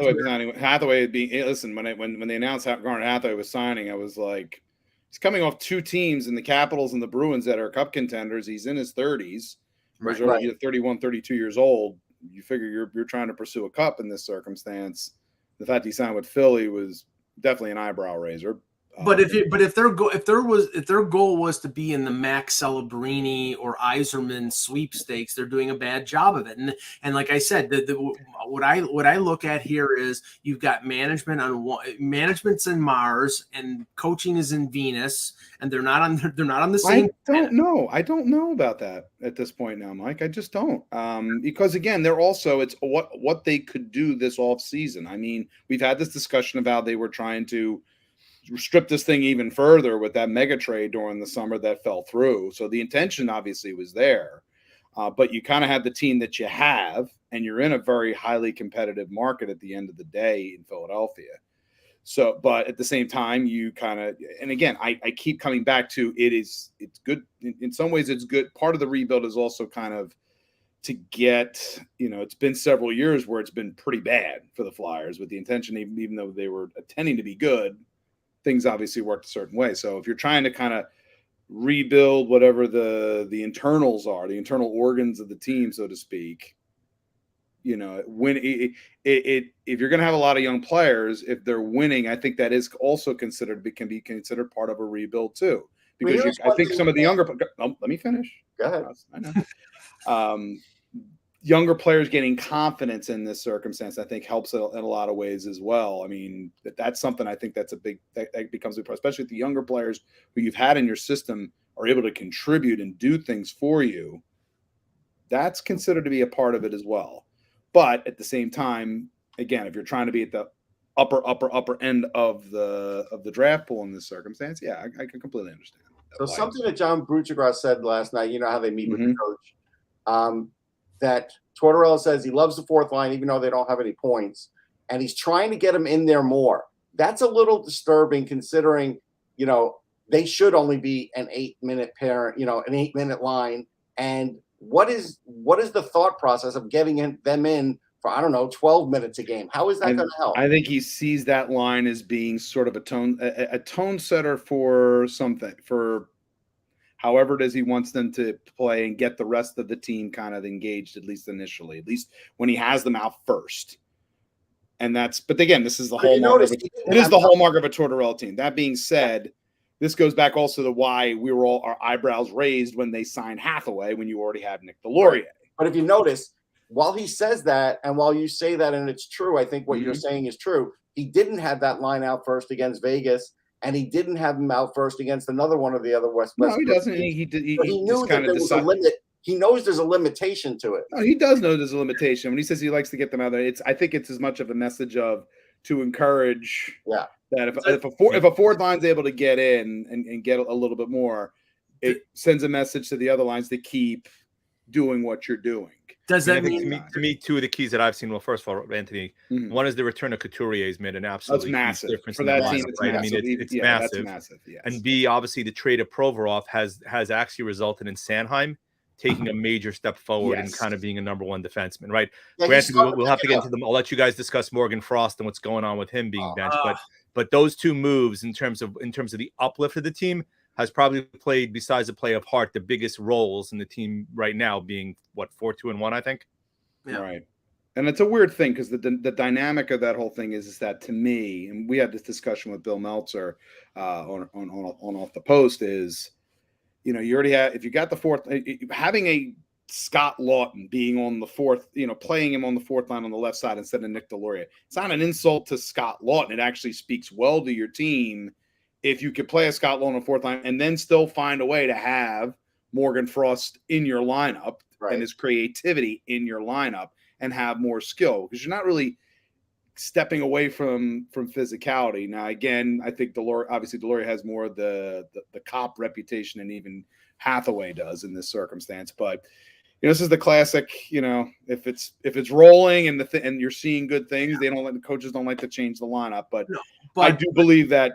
Hathaway being, listen, when they announced how Garnet Hathaway was signing, I was like, he's coming off two teams in the Capitals and the Bruins that are cup contenders. He's in his 30s. He's only 31, 32 years old. You figure you're trying to pursue a cup in this circumstance. The fact he signed with Philly was definitely an eyebrow raiser. But if their goal was to be in the Max Celebrini or Yzerman sweepstakes, they're doing a bad job of it. And like I said, what I look at here is you've got management's in Mars and coaching is in Venus, and they're not on the same. I don't know about that at this point now, Mike. I just don't. Because again, they're also, it's what they could do this off season. I mean, we've had this discussion of how they were trying to strip this thing even further with that mega trade during the summer that fell through. So the intention obviously was there, but you kind of have the team that you have, and you're in a very highly competitive market at the end of the day in Philadelphia. So, but at the same time, you kind of, and again, I keep coming back to it's good. In some ways it's good. Part of the rebuild is also kind of to get, it's been several years where it's been pretty bad for the Flyers with the intention, even though they were intending to be good, things obviously worked a certain way. So if you're trying to kind of rebuild whatever the internals are, the internal organs of the team, so to speak, when if you're going to have a lot of young players, if they're winning, I think that is also can be considered part of a rebuild too. Because I think some of the younger, let me finish. Go ahead. I know. Younger players getting confidence in this circumstance, I think, helps in a lot of ways as well. I mean, that's something I think that becomes a problem, especially if the younger players who you've had in your system are able to contribute and do things for you. That's considered to be a part of it as well. But at the same time, again, if you're trying to be at the upper end of the draft pool in this circumstance, yeah, I can completely understand. So something that John Bruchegras said last night, how they meet with the coach, that Tortorella says he loves the fourth line, even though they don't have any points, and he's trying to get them in there more. That's a little disturbing considering, they should only be an 8-minute pair, an 8-minute line. And what is the thought process of getting them in for, 12 minutes a game? How is that going to help? I think he sees that line as being sort of a tone setter for something, for however it is he wants them to play and get the rest of the team kind of engaged, at least initially, at least when he has them out first. And but again, this is the hallmark of the hallmark of a Tortorella team. That being said, this goes back also to why we were all our eyebrows raised when they signed Hathaway when you already had Nick Delorier. But if you notice, while he says that, and while you say that, and it's true, I think what you're saying is true. He didn't have that line out first against Vegas, and he didn't have him out first against another one of the other West. No, he doesn't. He knew that there was a limit. He knows there's a limitation to it. No, he does know there's a limitation. When he says he likes to get them out there, I think it's as much of a message to encourage that if a forward line's able to get in and get a little bit more, it sends a message to the other lines to keep doing what you're doing. Does that mean to me two of the keys that I've seen? Well, first of all, Anthony, one is the return of Couturier has made an absolutely massive difference for that team. Right? I mean, it's massive. That's massive. Yes. And B, obviously, the trade of Provorov has actually resulted in Sanheim taking a major step forward and kind of being a number one defenseman, right? Yeah, granted, we'll have to get into them. I'll let you guys discuss Morgan Frost and what's going on with him being benched, but those two moves in terms of the uplift of the team has probably played, besides the play of Hart, the biggest roles in the team right now, being 4-2-1, I think. Yeah. Right. And it's a weird thing because the dynamic of that whole thing is that, to me, and we had this discussion with Bill Meltzer on Off the Post, is, you know, you already have, if you got the fourth, having a Scott Lawton being on the fourth, you know, playing him on the fourth line on the left side instead of Nick Delorier, it's not an insult to Scott Lawton. It actually speaks well to your team if you could play a Scott Lawton on the fourth line and then still find a way to have Morgan Frost in your lineup and his creativity in your lineup and have more skill, because you're not really stepping away from physicality. Now, again, I think Delorier has more of the cop reputation than even Hathaway does in this circumstance. But, you know, this is the classic, you know, if it's rolling and you're seeing good things, the coaches don't like to change the lineup. But I do believe that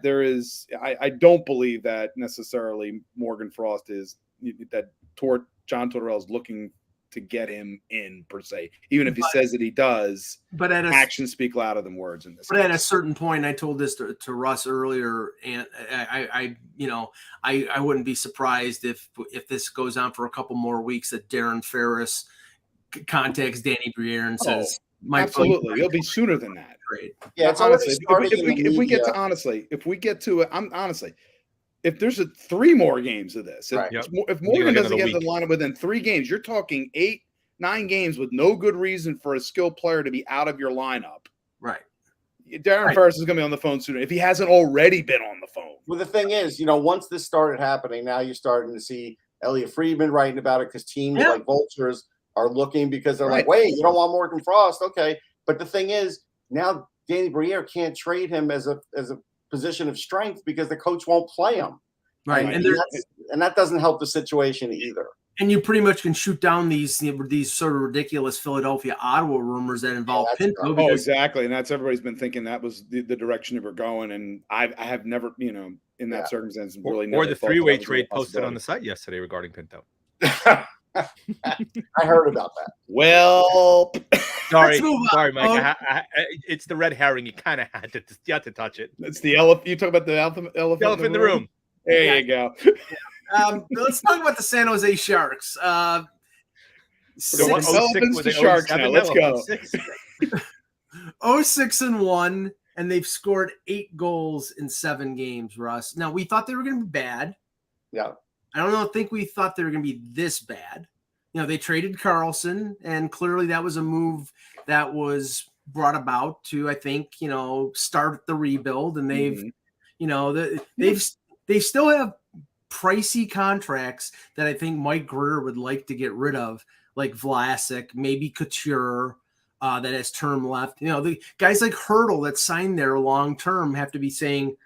I don't believe that necessarily Morgan Frost is that John Tortorella is looking to get him in, per se, even if he says that he does. But actions speak louder than words in this case. At a certain point, I told this to Russ earlier, and I wouldn't be surprised if this goes on for a couple more weeks, that Darren Ferris contacts Danny Briere and says, absolutely, it'll be sooner than that. Great. Yeah, it's honestly, if we get to it, I'm honestly, if there's 3 more games of this, if Morgan doesn't get the lineup within 3 games, you're talking 8-9 games with no good reason for a skilled player to be out of your lineup. Right. Darren Ferris is going to be on the phone sooner if he hasn't already been on the phone. Well, the thing is, you know, once this started happening, now you're starting to see Elliot Friedman writing about it, because teams like Vultures are looking, because they're like, wait, you don't want Morgan Frost, okay? But the thing is, now Danny Briere can't trade him as a position of strength because the coach won't play him. Right. And that doesn't help the situation either. And you pretty much can shoot down these sort of ridiculous Philadelphia Ottawa rumors that involve Pinto. Oh, exactly. And that's, everybody's been thinking that was the direction they were going. And I have never, you know, in that circumstance, really never. Or the 3-way trade posted on the site yesterday regarding Pinto. I heard about that. Well, sorry, Mike. It's the red herring. You kind of had to touch it. It's the elephant. You talk about the elephant in the room. There you go. Let's talk about the San Jose Sharks. 6-11 to Sharks now. Let's go. 0-6-1, and they've scored 8 goals in 7 games, Russ. Now, we thought they were going to be bad. Yeah. I don't think we thought they were going to be this bad. You know, they traded Carlson, and clearly that was a move that was brought about to, I think, you know, start the rebuild. And they've, you know, they still have pricey contracts that I think Mike Grier would like to get rid of, like Vlasic, maybe Couture, that has term left. You know, the guys like Hurdle that signed there long term have to be saying,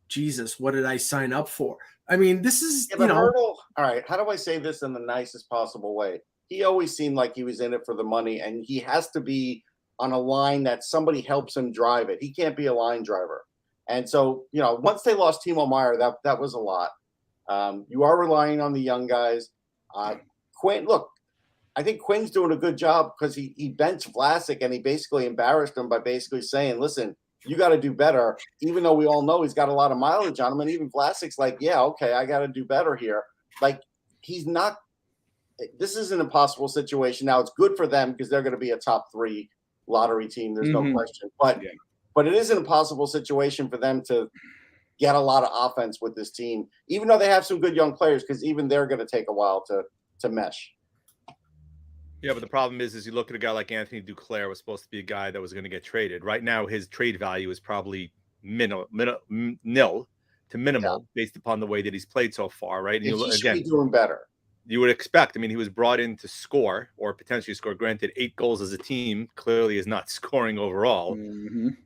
Jesus, what did I sign up for? I mean, this is, you know. Hurdle, all right, how do I say this in the nicest possible way? He always seemed like he was in it for the money, and he has to be on a line that somebody helps him drive it. He can't be a line driver. And so, you know, once they lost Timo Meier, that was a lot. You are relying on the young guys. Quinn, look, I think Quinn's doing a good job, because he benched Vlasic, and he basically embarrassed him by basically saying, listen, you got to do better, even though we all know he's got a lot of mileage on him. And even Vlasic's like, yeah, okay, I got to do better here. Like, he's not. This is an impossible situation. Now it's good for them because they're going to be a top 3 lottery team. There's no question. But it is an impossible situation for them to get a lot of offense with this team, even though they have some good young players, because even they're going to take a while to mesh. Yeah, but the problem is you look at a guy like Anthony Duclair was supposed to be a guy that was going to get traded. Right now, his trade value is probably nil to minimal based upon the way that he's played so far, right? And he should be doing better. You would expect. I mean, he was brought in to score or potentially score. Granted, 8 goals as a team clearly is not scoring overall.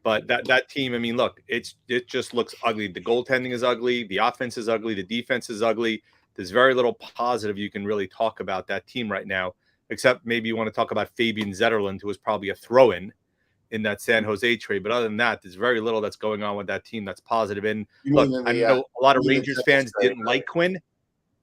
But that team, I mean, look, it just looks ugly. The goaltending is ugly. The offense is ugly. The defense is ugly. There's very little positive you can really talk about that team right now, except maybe you want to talk about Fabian Zetterlund, who was probably a throw-in in that San Jose trade. But other than that, there's very little that's going on with that team that's positive. And look, I know a lot of Rangers fans didn't like Quinn.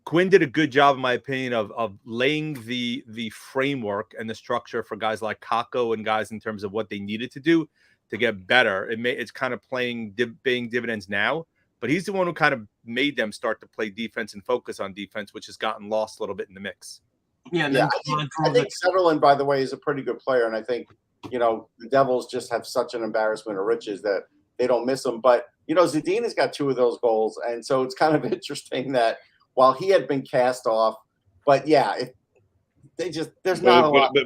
Quinn did a good job, in my opinion, of laying the framework and the structure for guys like Kakko and guys in terms of what they needed to do to get better. It's kind of paying dividends now, but he's the one who kind of made them start to play defense and focus on defense, which has gotten lost a little bit in the mix. I think Sutherland, by the way, is a pretty good player, and I think the Devils just have such an embarrassment of riches that they don't miss him. But Zadina's got 2 of those goals, and so it's kind of interesting that. While he had been cast off, but there's not a lot. But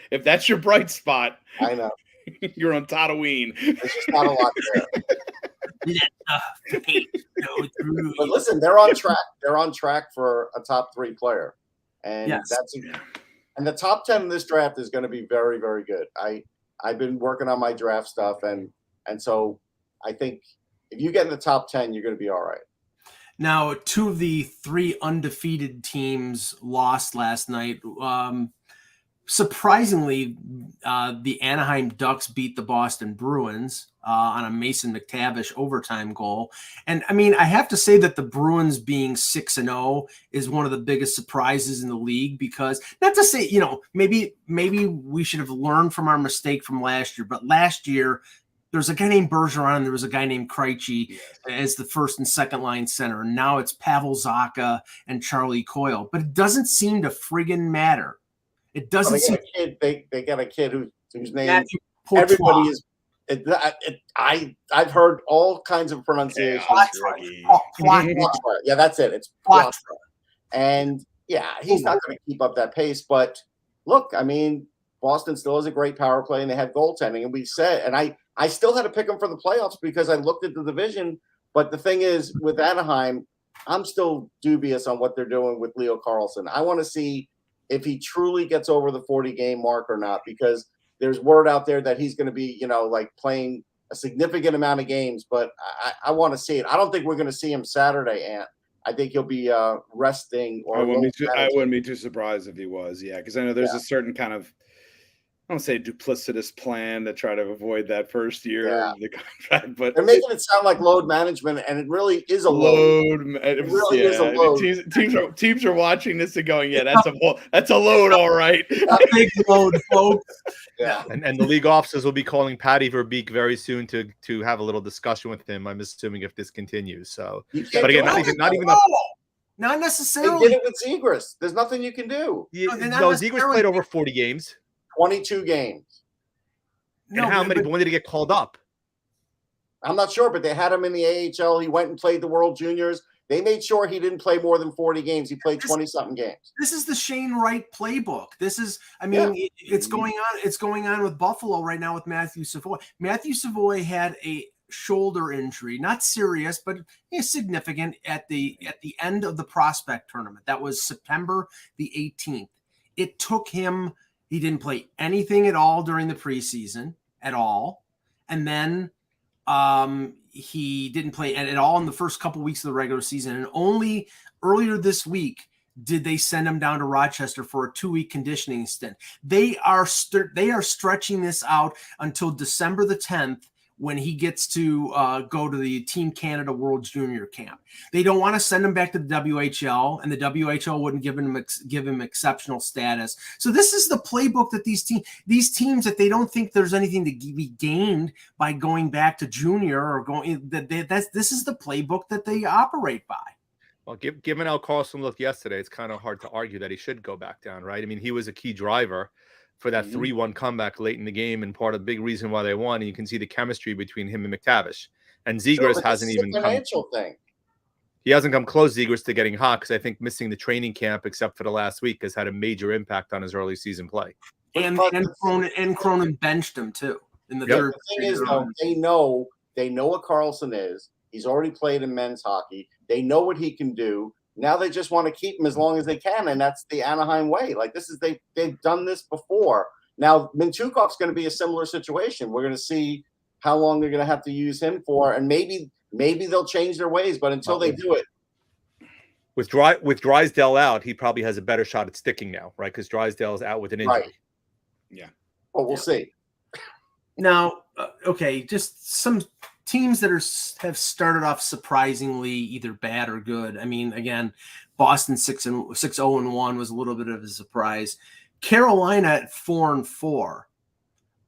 if that's your bright spot, I know you're on Tatooine. There's just not a lot there. But listen, they're on track. They're on track for a top 3 player, and and the top 10 in this draft is going to be very, very good. I've been working on my draft stuff, and so I think. If you get in the top 10, you're going to be all right. Now, 2 of the 3 undefeated teams lost last night. Surprisingly, the Anaheim Ducks beat the Boston Bruins on a Mason McTavish overtime goal. And, I mean, I have to say that the Bruins being 6-0 is one of the biggest surprises in the league because, not to say, maybe we should have learned from our mistake from last year, but last year, there's a guy named Bergeron, and there was a guy named Krejci as the first and second line center. And now it's Pavel Zacha and Charlie Coyle. But it doesn't seem to friggin' matter. It doesn't seem. They got a kid whose name everybody is. I've heard all kinds of pronunciations. Yeah, that's it. It's Poitras. And he's not going to keep up that pace. But look, I mean, Boston still has a great power play, and they have goaltending. And we said, and I still had to pick them for the playoffs because I looked at the division. But the thing is, with Anaheim, I'm still dubious on what they're doing with Leo Carlsson. I want to see if he truly gets over the 40-game mark or not, because there's word out there that he's going to be, playing a significant amount of games. But I want to see it. I don't think we're going to see him Saturday, Ant. I think he'll be resting. Or I wouldn't be too surprised if he was, because I know there's a certain kind of, I don't say duplicitous plan to try to avoid that first year of the contract, but they're making it sound like load management, and it really is a load. It really is a load. Teams are watching this and going, that's a load, all right. A big load, folks. Yeah, and the league officers will be calling Patty Verbeek very soon to have a little discussion with him. I'm assuming if this continues. So, but again, not necessarily. They did it with Zegras. There's nothing you can do. Zegras played over 40 games. 22 games. And when did he get called up? I'm not sure, but they had him in the AHL. He went and played the World Juniors. They made sure he didn't play more than 40 games. He played 20-something games. This is the Shane Wright playbook. This is, it's going on. It's going on with Buffalo right now with Matthew Savoy. Matthew Savoy had a shoulder injury, not serious, but significant at the end of the prospect tournament. That was September the 18th. It took him. He didn't play anything at all during the preseason at all. And then he didn't play at all in the first couple weeks of the regular season. And only earlier this week did they send him down to Rochester for a 2-week conditioning stint. They are stretching this out until December the 10th, when he gets to go to the Team Canada World Junior Camp. They don't want to send him back to the WHL, and the WHL wouldn't give him exceptional status. So this is the playbook that these teams that they don't think there's anything to be gained by going back to junior or going. This is the playbook that they operate by. Well, given how Carlson looked yesterday, it's kind of hard to argue that he should go back down, right? I mean, he was a key driver for that 3-1 comeback late in the game, and part of the big reason why they won. And you can see the chemistry between him and McTavish. And Zegras hasn't even financial thing. He hasn't come close, Zegras, to getting hot, because I think missing the training camp, except for the last week, has had a major impact on his early season play. And Cronin benched him too in the third. The thing is, though, they know what Carlson is. He's already played in men's hockey. They know what he can do. Now they just want to keep him as long as they can, and that's the Anaheim way. Like they've done this before. Now Mintyukov's going to be a similar situation. We're going to see how long they're going to have to use him for, and maybe they'll change their ways. But until they do it, with Drysdale out, he probably has a better shot at sticking now, right? Because Drysdale's out with an injury. Right. Yeah. Well, we'll see. Now, just some teams that have started off surprisingly either bad or good. I mean, again, Boston 6-0-1 was a little bit of a surprise. Carolina at 4-4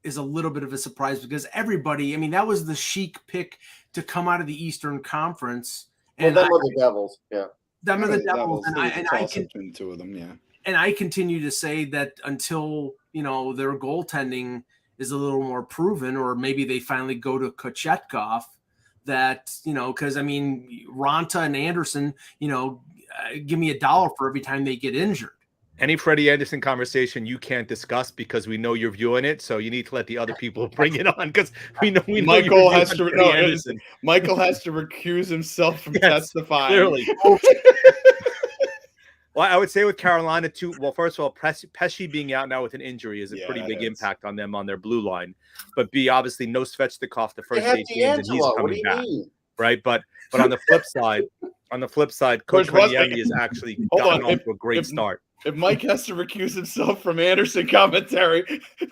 is a little bit of a surprise because everybody, I mean, that was the chic pick to come out of the Eastern Conference. And them are the Devils, yeah. Them are the Devils, and I continue to say that until their goaltending is a little more proven, or maybe they finally go to Kochetkov, that because I mean Ranta and Anderson, give me $1 for every time they get injured. Any Freddie Anderson conversation you can't discuss because we know you're viewing it, so you need to let the other people bring it on because we know Michael has to Michael has to recuse himself from testifying. Clearly. Well, I would say with Carolina too. Well, first of all, Pesci being out now with an injury is a pretty big impact on them on their blue line. But B, obviously no Svechnikov the first 8 games, and he's coming back, right? But on the flip side, Coach Kotkaniemi is actually gotten off to a great start. If Mike has to recuse himself from Anderson commentary,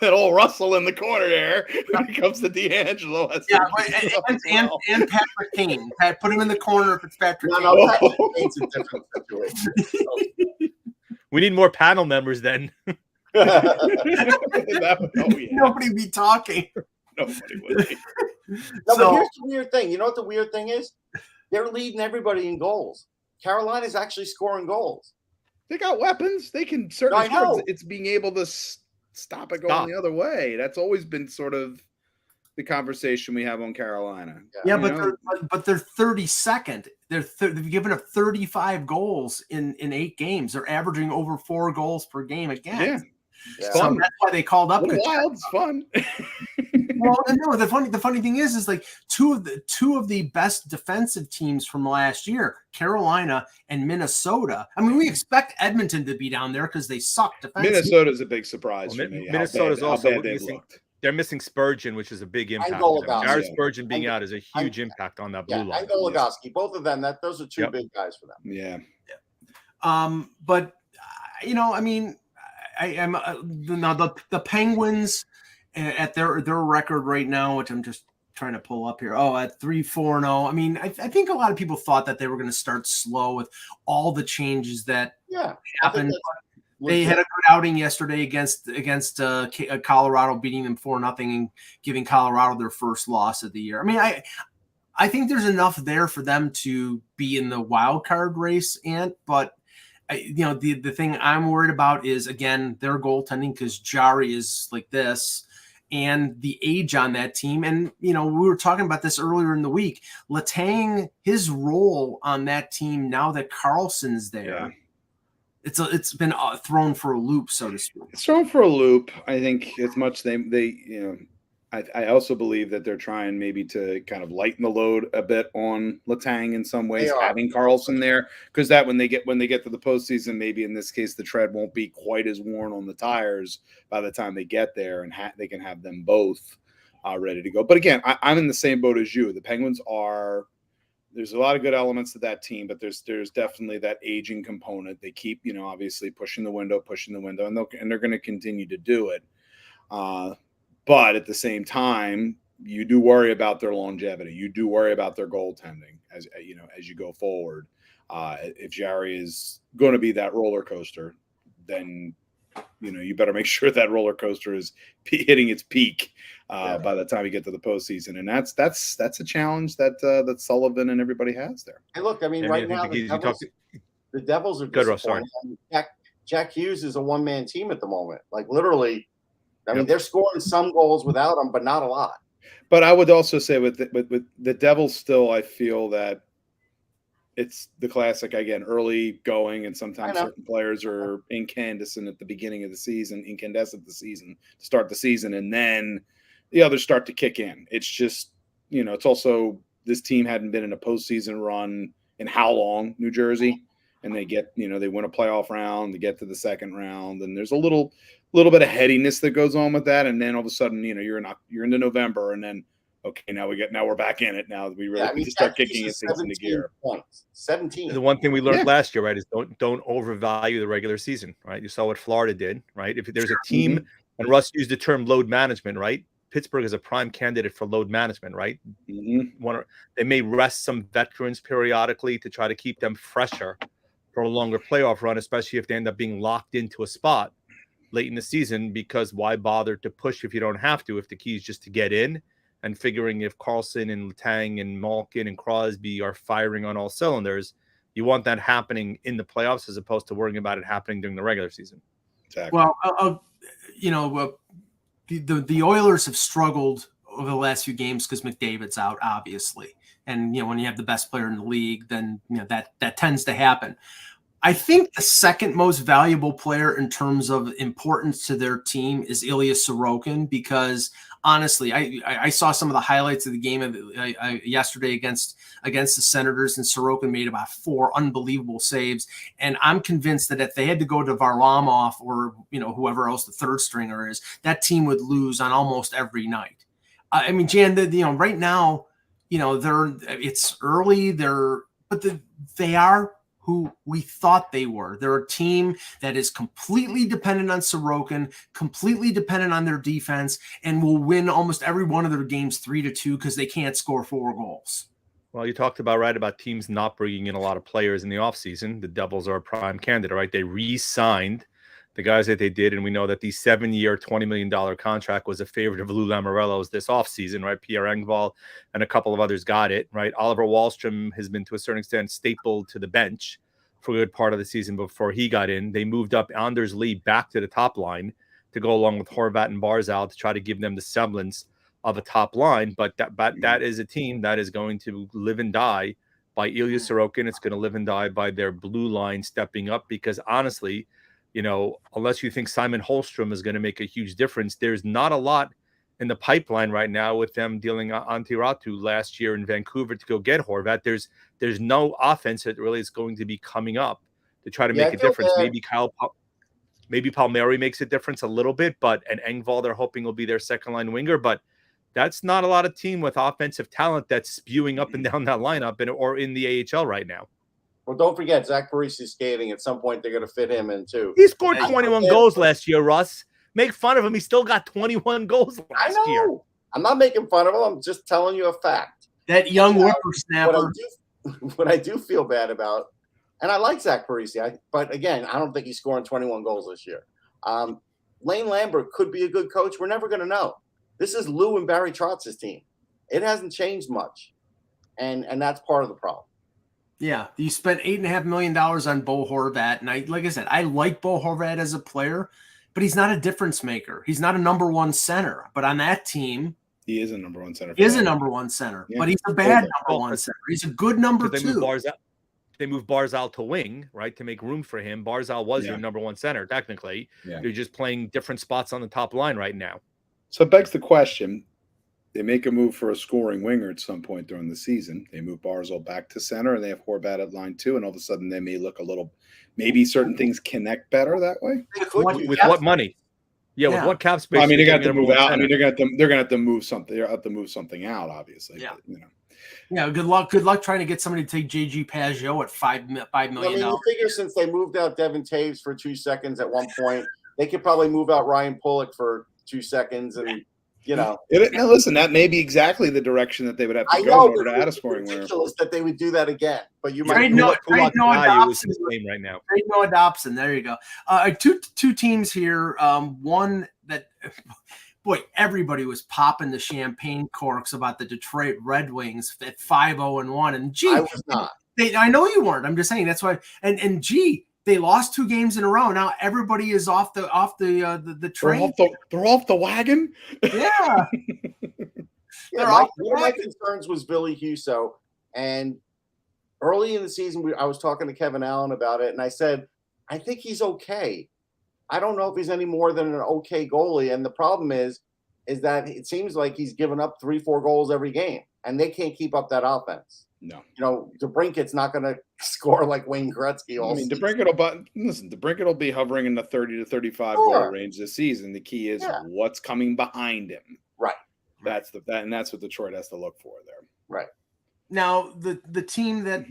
that old Russell in the corner there, when it comes to D'Angelo. And Patrick Kane. Put him in the corner if it's Patrick Kane. No, Patrick Kane's a different situation. We need more panel members then. Nobody be talking. Nobody would be. But here's the weird thing. You know what the weird thing is? They're leading everybody in goals. Carolina's actually scoring goals. They got weapons. They can certainly score. It's being able to stop it going the other way. That's always been sort of the conversation we have on Carolina. Yeah, but they're 32nd. They've given up 35 goals in 8 games. They're averaging over 4 goals per game again. Yeah. So that's why they called up. Wild, it's fun. Well, no, the funny thing is like two of the best defensive teams from last year, Carolina and Minnesota. I mean, we expect Edmonton to be down there because they suck defensively. Minnesota's a big surprise for me. Minnesota's also they're missing Spurgeon, which is a big impact. Jared Spurgeon being out is a huge impact on that blue line. And Goligoski, both of them. Those are two big guys for them. Yeah. But I mean, I am the Penguins at their record right now, which I'm just trying to pull up here. At 3-4-0. I mean, I think a lot of people thought that they were going to start slow with all the changes that happened. They had a good outing yesterday against Colorado, beating them 4-0 and giving Colorado their first loss of the year. I mean, I think there's enough there for them to be in the wild card race, but the thing I'm worried about is, again, their goaltending, because Jari is like this, and the age on that team. And, we were talking about this earlier in the week. Letang, his role on that team, now that Carlson's there, it's been thrown for a loop, so to speak. It's thrown for a loop. I think as much I also believe that they're trying maybe to kind of lighten the load a bit on Letang in some ways, having Carlson there, because that when they get to the postseason, maybe in this case the tread won't be quite as worn on the tires by the time they get there, and they can have them both ready to go. But again, I'm in the same boat as you. The Penguins there's a lot of good elements to that team, but there's definitely that aging component. They keep obviously pushing the window, and they're going to continue to do it. But at the same time, you do worry about their longevity. You do worry about their goaltending as you go forward. If Jari is going to be that roller coaster, then you better make sure that roller coaster is hitting its peak by the time you get to the postseason, and that's a challenge that Sullivan and everybody has there. Hey, look, I mean, right now the Devils are disappointing. Jack Hughes is a one-man team at the moment. Like literally, I mean, they're scoring some goals without him, but not a lot. But I would also say with the Devils, still, I feel that it's the classic, again, early going, and sometimes certain players are incandescent at the beginning of the season, to start the season, and then the others start to kick in. It's just, it's also this team hadn't been in a postseason run in how long, New Jersey, and they get, they win a playoff round, they get to the second round, and there's a little bit of headiness that goes on with that, and then all of a sudden, you're into November, and then now we're back in it. Now we really need to start kicking things into gear. 17. The one thing we learned last year, right, is don't overvalue the regular season, right? You saw what Florida did, right? If there's a team, and Russ used the term load management, right? Pittsburgh is a prime candidate for load management, right? They may rest some veterans periodically to try to keep them fresher for a longer playoff run, especially if they end up being locked into a spot late in the season, because why bother to push if you don't have to, if the key is just to get in, and figuring if Carlson and Letang and Malkin and Crosby are firing on all cylinders, you want that happening in the playoffs as opposed to worrying about it happening during the regular season. Exactly. Well, the Oilers have struggled over the last few games because McDavid's out, obviously. And, when you have the best player in the league, then, that tends to happen. I think the second most valuable player in terms of importance to their team is Ilya Sorokin, because honestly, I saw some of the highlights of the game yesterday against the Senators, and Sorokin made about 4 unbelievable saves. And I'm convinced that if they had to go to Varlamov or whoever else the third stringer is, that team would lose on almost every night. I mean, Jan, right now, it's early. They are who we thought they were. They're a team that is completely dependent on Sorokin, completely dependent on their defense, and will win almost every one of their games 3-2 because they can't score 4 goals. Well, you talked about teams not bringing in a lot of players in the offseason. The Devils are a prime candidate, right? They re-signed the guys that they did, and we know that the 7-year, $20 million contract was a favorite of Lou Lamoriello's this offseason, right? Pierre Engvall and a couple of others got it, right? Oliver Wahlstrom has been, to a certain extent, stapled to the bench for a good part of the season before he got in. They moved up Anders Lee back to the top line to go along with Horvat and Barzal to try to give them the semblance of a top line. But that is a team that is going to live and die by Ilya Sorokin. It's going to live and die by their blue line stepping up, because honestly, unless you think Simon Holmstrom is going to make a huge difference, there's not a lot in the pipeline right now with them dealing Antiratu last year in Vancouver to go get Horvat. There's no offense that really is going to be coming up to try to make a difference. Maybe Palmieri makes a difference a little bit, and Engvall they're hoping will be their second line winger, but that's not a lot of team with offensive talent that's spewing up and down that lineup or in the AHL right now. Well, don't forget, Zach Parise is skating. At some point, they're going to fit him in, too. He scored 21 goals last year, Russ. Make fun of him. He still got 21 goals last year. I'm not making fun of him. I'm just telling you a fact. That young whippersnapper. What I do feel bad about, and I like Zach Parise, but again, I don't think he's scoring 21 goals this year. Lane Lambert could be a good coach. We're never going to know. This is Lou and Barry Trotz's team. It hasn't changed much, and that's part of the problem. Yeah, you spent $8.5 million on Bo Horvat, and I like Bo Horvat as a player, but he's not a difference maker. He's not a number one center. But on that team, he is a number one center. But he's a bad number one center. He's a good number 2. They moved Barzal to wing, right, to make room for him. Barzal was your number one center, technically. Yeah. You're just playing different spots on the top line right now. So it begs the question. They make a move for a scoring winger at some point during the season. They move Barzal back to center, and they have Horvat at line 2, and all of a sudden they may look a little – maybe certain things connect better that way. With what money? Yeah, with what cap space? I mean, they got to move out. I mean, they're going to have to move something. They're have to move something out, obviously. Yeah. But, Yeah, good luck. Good luck trying to get somebody to take JG Pageau at $5 million. I mean, you figure since they moved out Devin Taves for 2 seconds at one point, they could probably move out Ryan Pulock for 2 seconds, and now listen, that may be exactly the direction that they would have to go in order to add a scoring winner. It's ridiculous that they would do that again, but you might trade Noah Dobson right now. Trade Noah Dobson. There you go. Two teams here. One that boy, everybody was popping the champagne corks about the Detroit Red Wings at 5-0-1. And gee, I was not. I know you weren't. I'm just saying that's why. And gee, they lost 2 games in a row. Now everybody is off the train. They're off the wagon. Yeah. One of my concerns was Billy Huso. And early in the season, I was talking to Kevin Allen about it, and I said, I think he's okay. I don't know if he's any more than an okay goalie. And the problem is that it seems like he's given up 3-4 goals every game, and they can't keep up that offense. No. DeBrincat's not going to score like Wayne Gretzky. DeBrincat will be hovering in the 30 to 35 goal range this season. The key is what's coming behind him. Right. That's what Detroit has to look for there. Right. Now the team that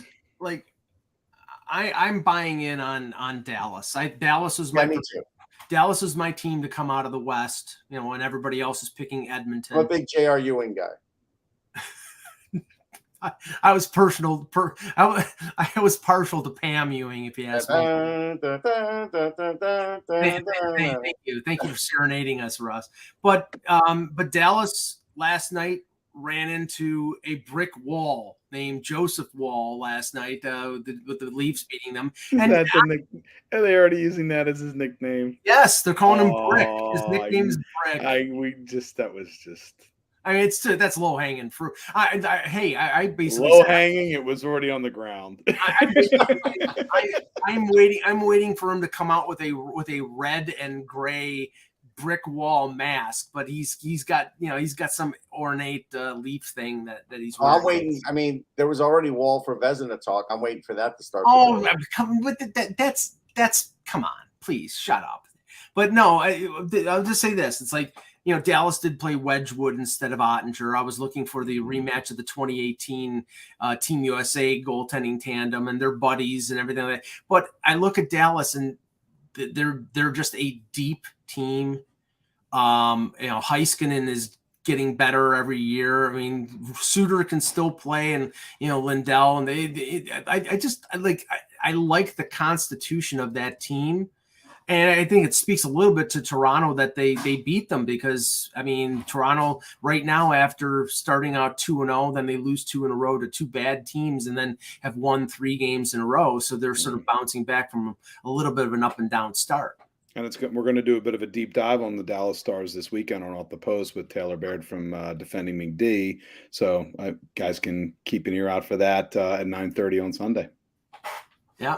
I'm buying in on Dallas. Dallas was my Dallas was my team to come out of the West, and everybody else is picking Edmonton. I'm a big J.R. Ewing guy. I was partial to Pam Ewing, if you ask me. Thank you for serenading us, Russ. But Dallas last night ran into a brick wall named Joseph Wall last night with the Leafs beating them. And are they already using that as his nickname? Yes, they're calling him Brick. His nickname is Brick. I mean, that's low hanging fruit. I basically low hanging. It was already on the ground. I'm waiting for him to come out with a red and gray brick wall mask, but he's got some ornate leaf thing that he's wearing. I'm waiting. I mean, there was already Wall for Vezina talk. I'm waiting for that to start. That's come on, please shut up. But no, I'll just say this: it's like, Dallas did play Wedgwood instead of Ottinger. I was looking for the rematch of the 2018 Team USA goaltending tandem, and they're buddies and everything like that. But I look at Dallas, and they're just a deep team. Heiskanen is getting better every year. I mean, Suter can still play, and Lindell, and I like the constitution of that team. And I think it speaks a little bit to Toronto that they beat them, because, I mean, Toronto right now, after starting out 2-0, then they lose 2 in a row to 2 bad teams, and then have won 3 games in a row. So they're sort of bouncing back from a little bit of an up and down start. And we're going to do a bit of a deep dive on the Dallas Stars this weekend on Off the Post with Taylor Baird from Defending McD. So guys can keep an ear out for that at 9:30 on Sunday. Yeah,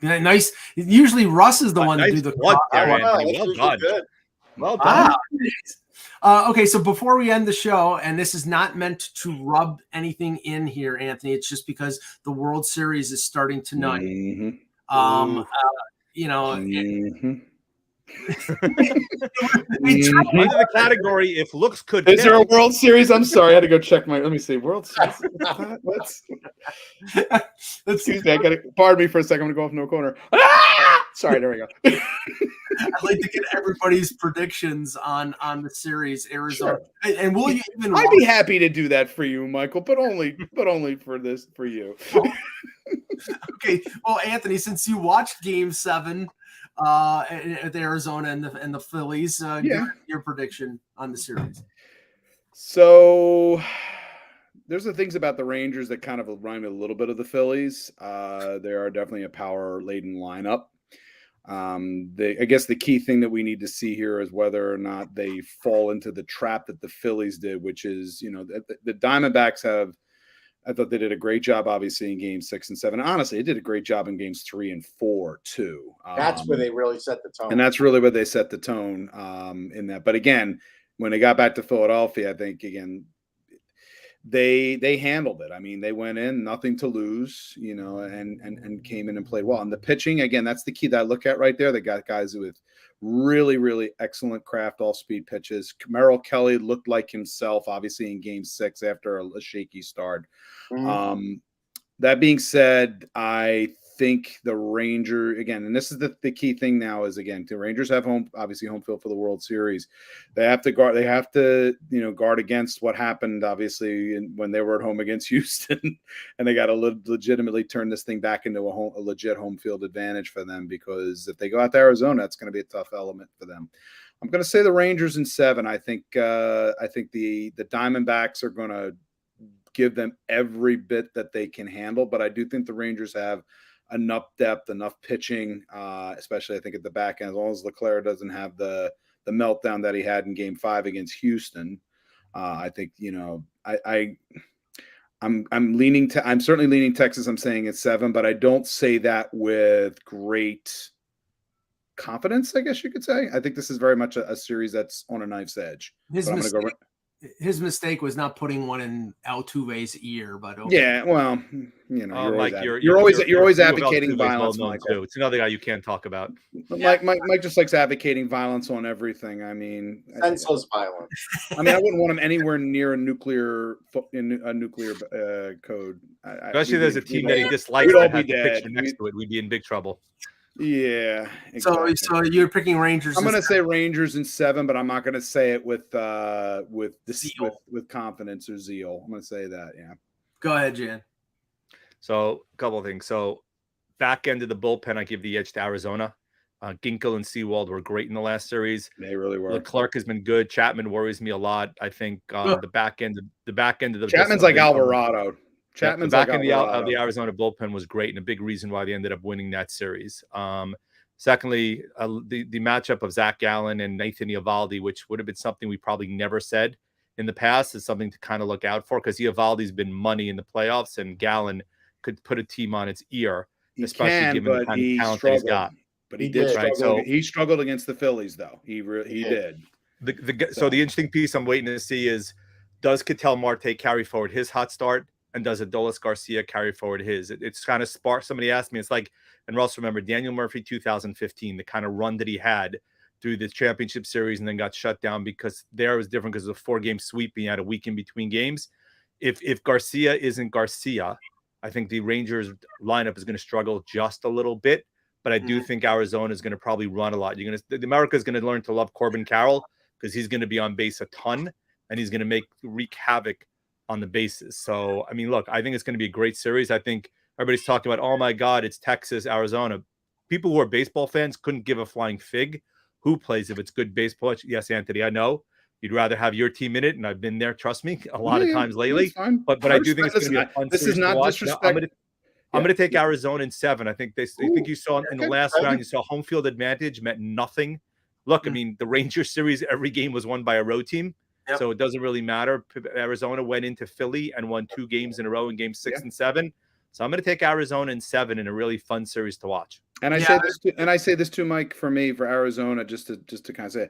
nice. Usually Russ is the one to do the well done. Well done. Okay, so before we end the show, and this is not meant to rub anything in here, Anthony, it's just because the World Series is starting tonight. Mm-hmm. Under the category, if looks could. Is there a World Series? I'm sorry, I had to go check let me see. World Series. Excuse me. Pardon me for a second. I'm gonna go off no corner. Sorry, there we go. I'd like to get everybody's predictions on the series, Arizona. Sure. And will you even? I'd be happy to do that for you, Michael, but only for you. Okay. Well, Anthony, since you watched Game 7 at Arizona and the Phillies, your prediction on the series. So there's the things about the Rangers that kind of remind me a little bit of the Phillies. They are definitely a power-laden lineup. I guess the key thing that we need to see here is whether or not they fall into the trap that the Phillies did, which is, the Diamondbacks I thought they did a great job, obviously, in games 6 and 7. Honestly, they did a great job in games 3 and 4 too. That's where they really set the tone. And that's really where they set the tone in that. But again, when they got back to Philadelphia, I think, again, they handled it. I mean, they went in, nothing to lose, and came in and played well. And the pitching, again, that's the key that I look at right there. They got guys with really, really excellent craft, all-speed pitches. Merrill Kelly looked like himself, obviously, in Game 6 after a shaky start. Mm-hmm. That being said, I think the Rangers, again, and this is the key thing now is, again, the Rangers have home field for the World Series. They have to guard against what happened, obviously, when they were at home against Houston, and they got to legitimately turn this thing back into a legit home field advantage for them, because if they go out to Arizona, it's going to be a tough element for them. I'm going to say the Rangers in 7. I think the Diamondbacks are going to give them every bit that they can handle, but I do think the Rangers have enough depth, enough pitching, especially I think at the back end, as long as Leclerc doesn't have the meltdown that he had in Game 5 against Houston. I think, I'm certainly leaning Texas. I'm saying it's 7, but I don't say that with great confidence, I guess you could say. I think this is very much a series that's on a knife's edge. His mistake was not putting one in Altuve's ear, but okay. Yeah, well, you're always advocating violence, Michael. It's another guy you can't talk about. Mike just likes advocating violence on everything. I mean, senseless violence. I mean, I wouldn't want him anywhere near a nuclear code. Especially if there's a team that he dislikes that had the picture next to it, we'd be in big trouble. Yeah. Exactly. So you're picking Rangers. I'm going to say Rangers in 7, but I'm not going to say it with confidence or zeal. I'm going to say that. Yeah. Go ahead, Jan. So a couple of things. So back end of the bullpen, I give the edge to Arizona. Ginkel and Seawald were great in the last series. They really were. Leclerc has been good. Chapman worries me a lot. I think the back end of the Chapman's like Alvarado. Chapman's the back end of the Arizona bullpen was great and a big reason why they ended up winning that series. Secondly, the matchup of Zach Gallen and Nathan Eovaldi, which would have been something we probably never said in the past, is something to kind of look out for because Eovaldi's been money in the playoffs and Gallen could put a team on its ear, especially given the kind of talent that he's got. But he did struggle. So he struggled against the Phillies, though. He did. So the interesting piece I'm waiting to see is, does Ketel Marte carry forward his hot start? And does Adolis Garcia carry forward his? It's kind of sparse. Somebody asked me, it's like, and Russ, remember Daniel Murphy 2015, the kind of run that he had through the championship series and then got shut down because there was different because it was a 4-game sweep and he had a week in between games. If Garcia isn't Garcia, I think the Rangers lineup is going to struggle just a little bit, but I do think Arizona is going to probably run a lot. America is going to learn to love Corbin Carroll because he's going to be on base a ton and he's going to wreak havoc on the bases. So, I mean, look, I think it's going to be a great series. I think everybody's talking about, oh my God, it's Texas, Arizona. People who are baseball fans couldn't give a flying fig who plays if it's good baseball. Yes, Anthony, I know you'd rather have your team in it, and I've been there, trust me, a lot of times lately. But I do think it's going to be a fun this series is not to watch. disrespect. I'm going to take Arizona in 7. I think you saw in the last round, you saw home field advantage meant nothing. Look, I mean, the Rangers series, every game was won by a road team. Yep. So it doesn't really matter. Arizona went into Philly and won 2 games in a row in games 6 and 7. So I'm going to take Arizona in 7 in a really fun series to watch. And I say this too, Mike, for Arizona, just to kind of say,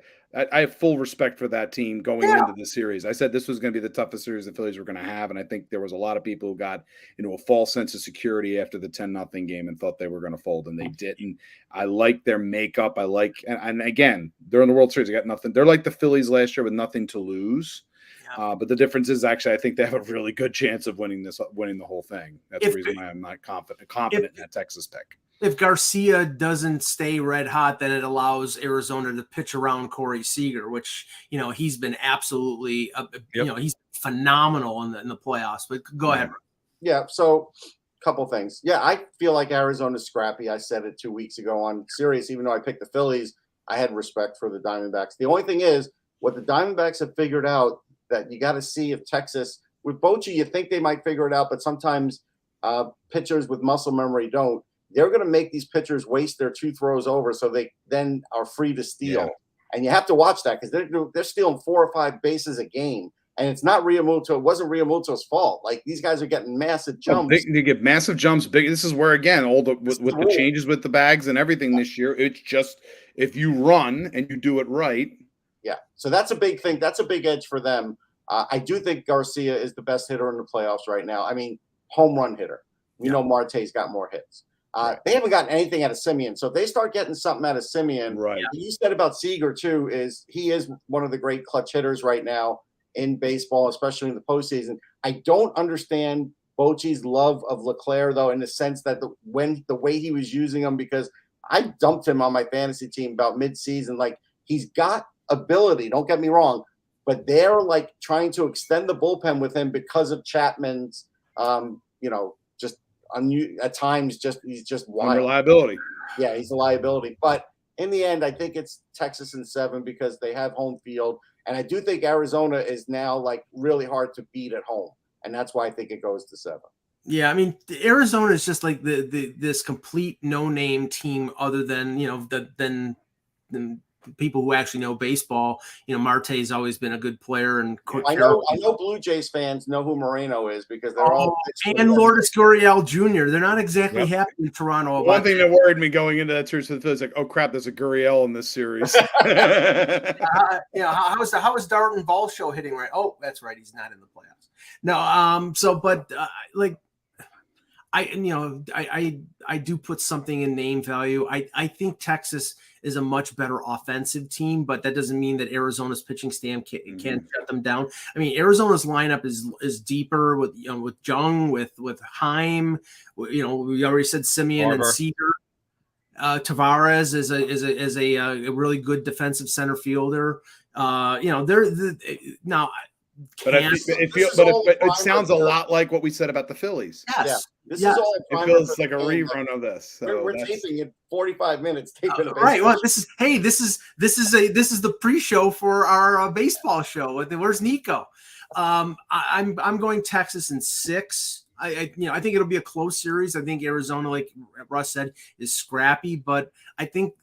I have full respect for that team going into the series. I said this was going to be the toughest series the Phillies were going to have, and I think there was a lot of people who got into a false sense of security after the 10-0 game and thought they were going to fold, and they didn't. I like their makeup. And again, they're in the World Series. They got nothing. They're like the Phillies last year with nothing to lose. But the difference is actually I think they have a really good chance of winning the whole thing. That's the reason why I'm not confident in that Texas pick. If Garcia doesn't stay red hot, then it allows Arizona to pitch around Corey Seager, which, he's been absolutely, he's phenomenal in the playoffs. But go ahead. Yeah. So a couple things. Yeah. I feel like Arizona's scrappy. I said it 2 weeks ago on Sirius, even though I picked the Phillies, I had respect for the Diamondbacks. The only thing is what the Diamondbacks have figured out that you got to see if Texas with Bochy, you think they might figure it out, but sometimes pitchers with muscle memory don't. They're going to make these pitchers waste their 2 throws over so they then are free to steal. Yeah. And you have to watch that because they're stealing 4 or 5 bases a game. And it's not Realmuto. It wasn't Realmuto's fault. Like, these guys are getting massive jumps. They get massive jumps. Big. This is where, again, with the changes with the bags and everything this year, it's just if you run and you do it right. Yeah. So that's a big thing. That's a big edge for them. I do think Garcia is the best hitter in the playoffs right now. I mean, home run hitter. We know Marte's got more hits. They haven't gotten anything out of Simeon. So if they start getting something out of Simeon, right. You said about Seager too, he is one of the great clutch hitters right now in baseball, especially in the postseason. I don't understand Bochy's love of Leclerc, though, in the sense that the way he was using him, because I dumped him on my fantasy team about midseason. Like, he's got ability, don't get me wrong, but they're like trying to extend the bullpen with him because of Chapman's, at times he's just wild. Reliability. Yeah, he's a liability. But in the end, I think it's Texas in 7 because they have home field. And I do think Arizona is now like really hard to beat at home. And that's why I think it goes to 7. Yeah, I mean, Arizona is just like this complete no-name team other than, than people who actually know baseball. Marte's always been a good player. And I know Blue Jays fans know who Moreno is because they're all and Lourdes Gurriel Jr. They're not exactly happy in Toronto. One thing that worried me going into that series was like, oh crap, there's a Gurriel in this series. How is Darwin Valshow hitting right? Oh, that's right, he's not in the playoffs. No, I do put something in name value. I think Texas is a much better offensive team, but that doesn't mean that Arizona's pitching staff can't shut them down. I mean, Arizona's lineup is deeper with Jung, with Heim. We already said Simeon and Cedar. Tavares is a really good defensive center fielder. Now. But it sounds a lot like what we said about the Phillies. Yes. Yeah. This is all it feels like a rerun of this. So we're taping in 45 minutes. Right. Well, this is the pre-show for our baseball show. Where's Nico? I'm going Texas in 6. I think it'll be a close series. I think Arizona, like Russ said, is scrappy, but I think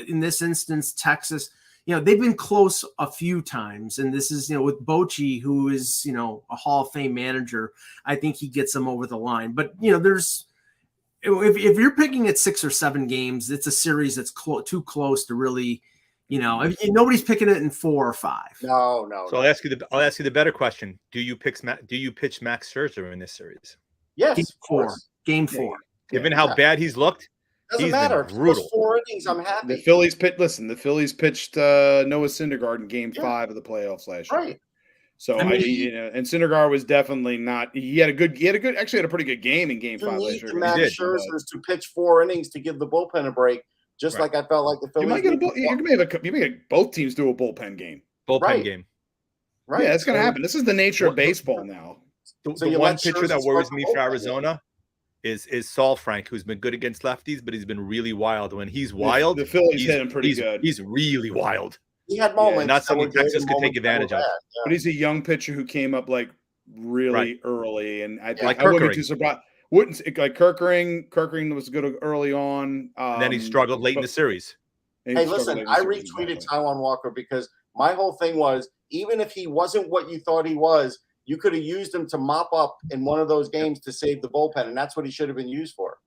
in this instance, Texas. They've been close a few times, and this is, with Bochy, who is, a Hall of Fame manager. I think he gets them over the line. But, there's if you're picking at 6 or 7 games, it's a series that's too close to really, nobody's picking it in 4 or 5. No. So I'll ask you the better question. Do you pitch Max Scherzer in this series? Yes. Game 4. Given how bad he's looked. Doesn't matter. Those 4 innings, I'm happy. The Phillies pitched Noah Syndergaard in Game 5 of the playoffs last year. Right. So and Syndergaard was definitely not. He had a pretty good game in Game 5 last year. Max Scherzer's to pitch 4 innings to give the bullpen a break, just like I felt like the Phillies. You may get both teams do a bullpen game. Game. Right. Yeah, it's going to happen. This is the nature of baseball now. The one pitcher that worries me for Arizona is Saul Frank, who's been good against lefties, but he's been really wild. When he's wild, the Phillies hit him pretty good. He's really wild. He had moments. Not something Texas could take advantage of. Yeah. But he's a young pitcher who came up like really early, and I wouldn't be too surprised. Kirkering was good early on. And then he struggled late in the series. Hey, listen, I retweeted Taijuan Walker because my whole thing was, even if he wasn't what you thought he was, you could have used him to mop up in one of those games to save the bullpen, and that's what he should have been used for.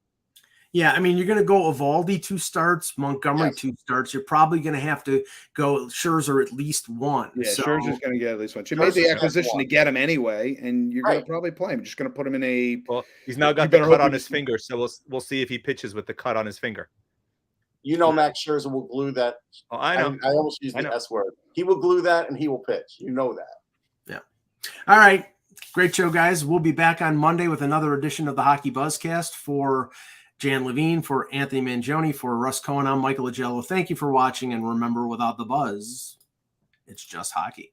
Yeah, I mean, you're going to go Eovaldi 2 starts, Montgomery 2 starts. You're probably going to have to go Scherzer at least 1. Yeah, Scherzer's going to get at least 1. You made the acquisition to get him anyway, and you're going to probably play him. You're just going to put him in a. Well, he's now got the cut on his finger, so we'll see if he pitches with the cut on his finger. Max Scherzer will glue that. Oh, I know. I almost used the S word. He will glue that, and he will pitch. You know that. Yeah. All right. Great show, guys. We'll be back on Monday with another edition of the Hockey Buzzcast. For Jan Levine, for Anthony Mangione, for Russ Cohen, I'm Michael Agello. Thank you for watching, and remember, without the buzz, it's just hockey.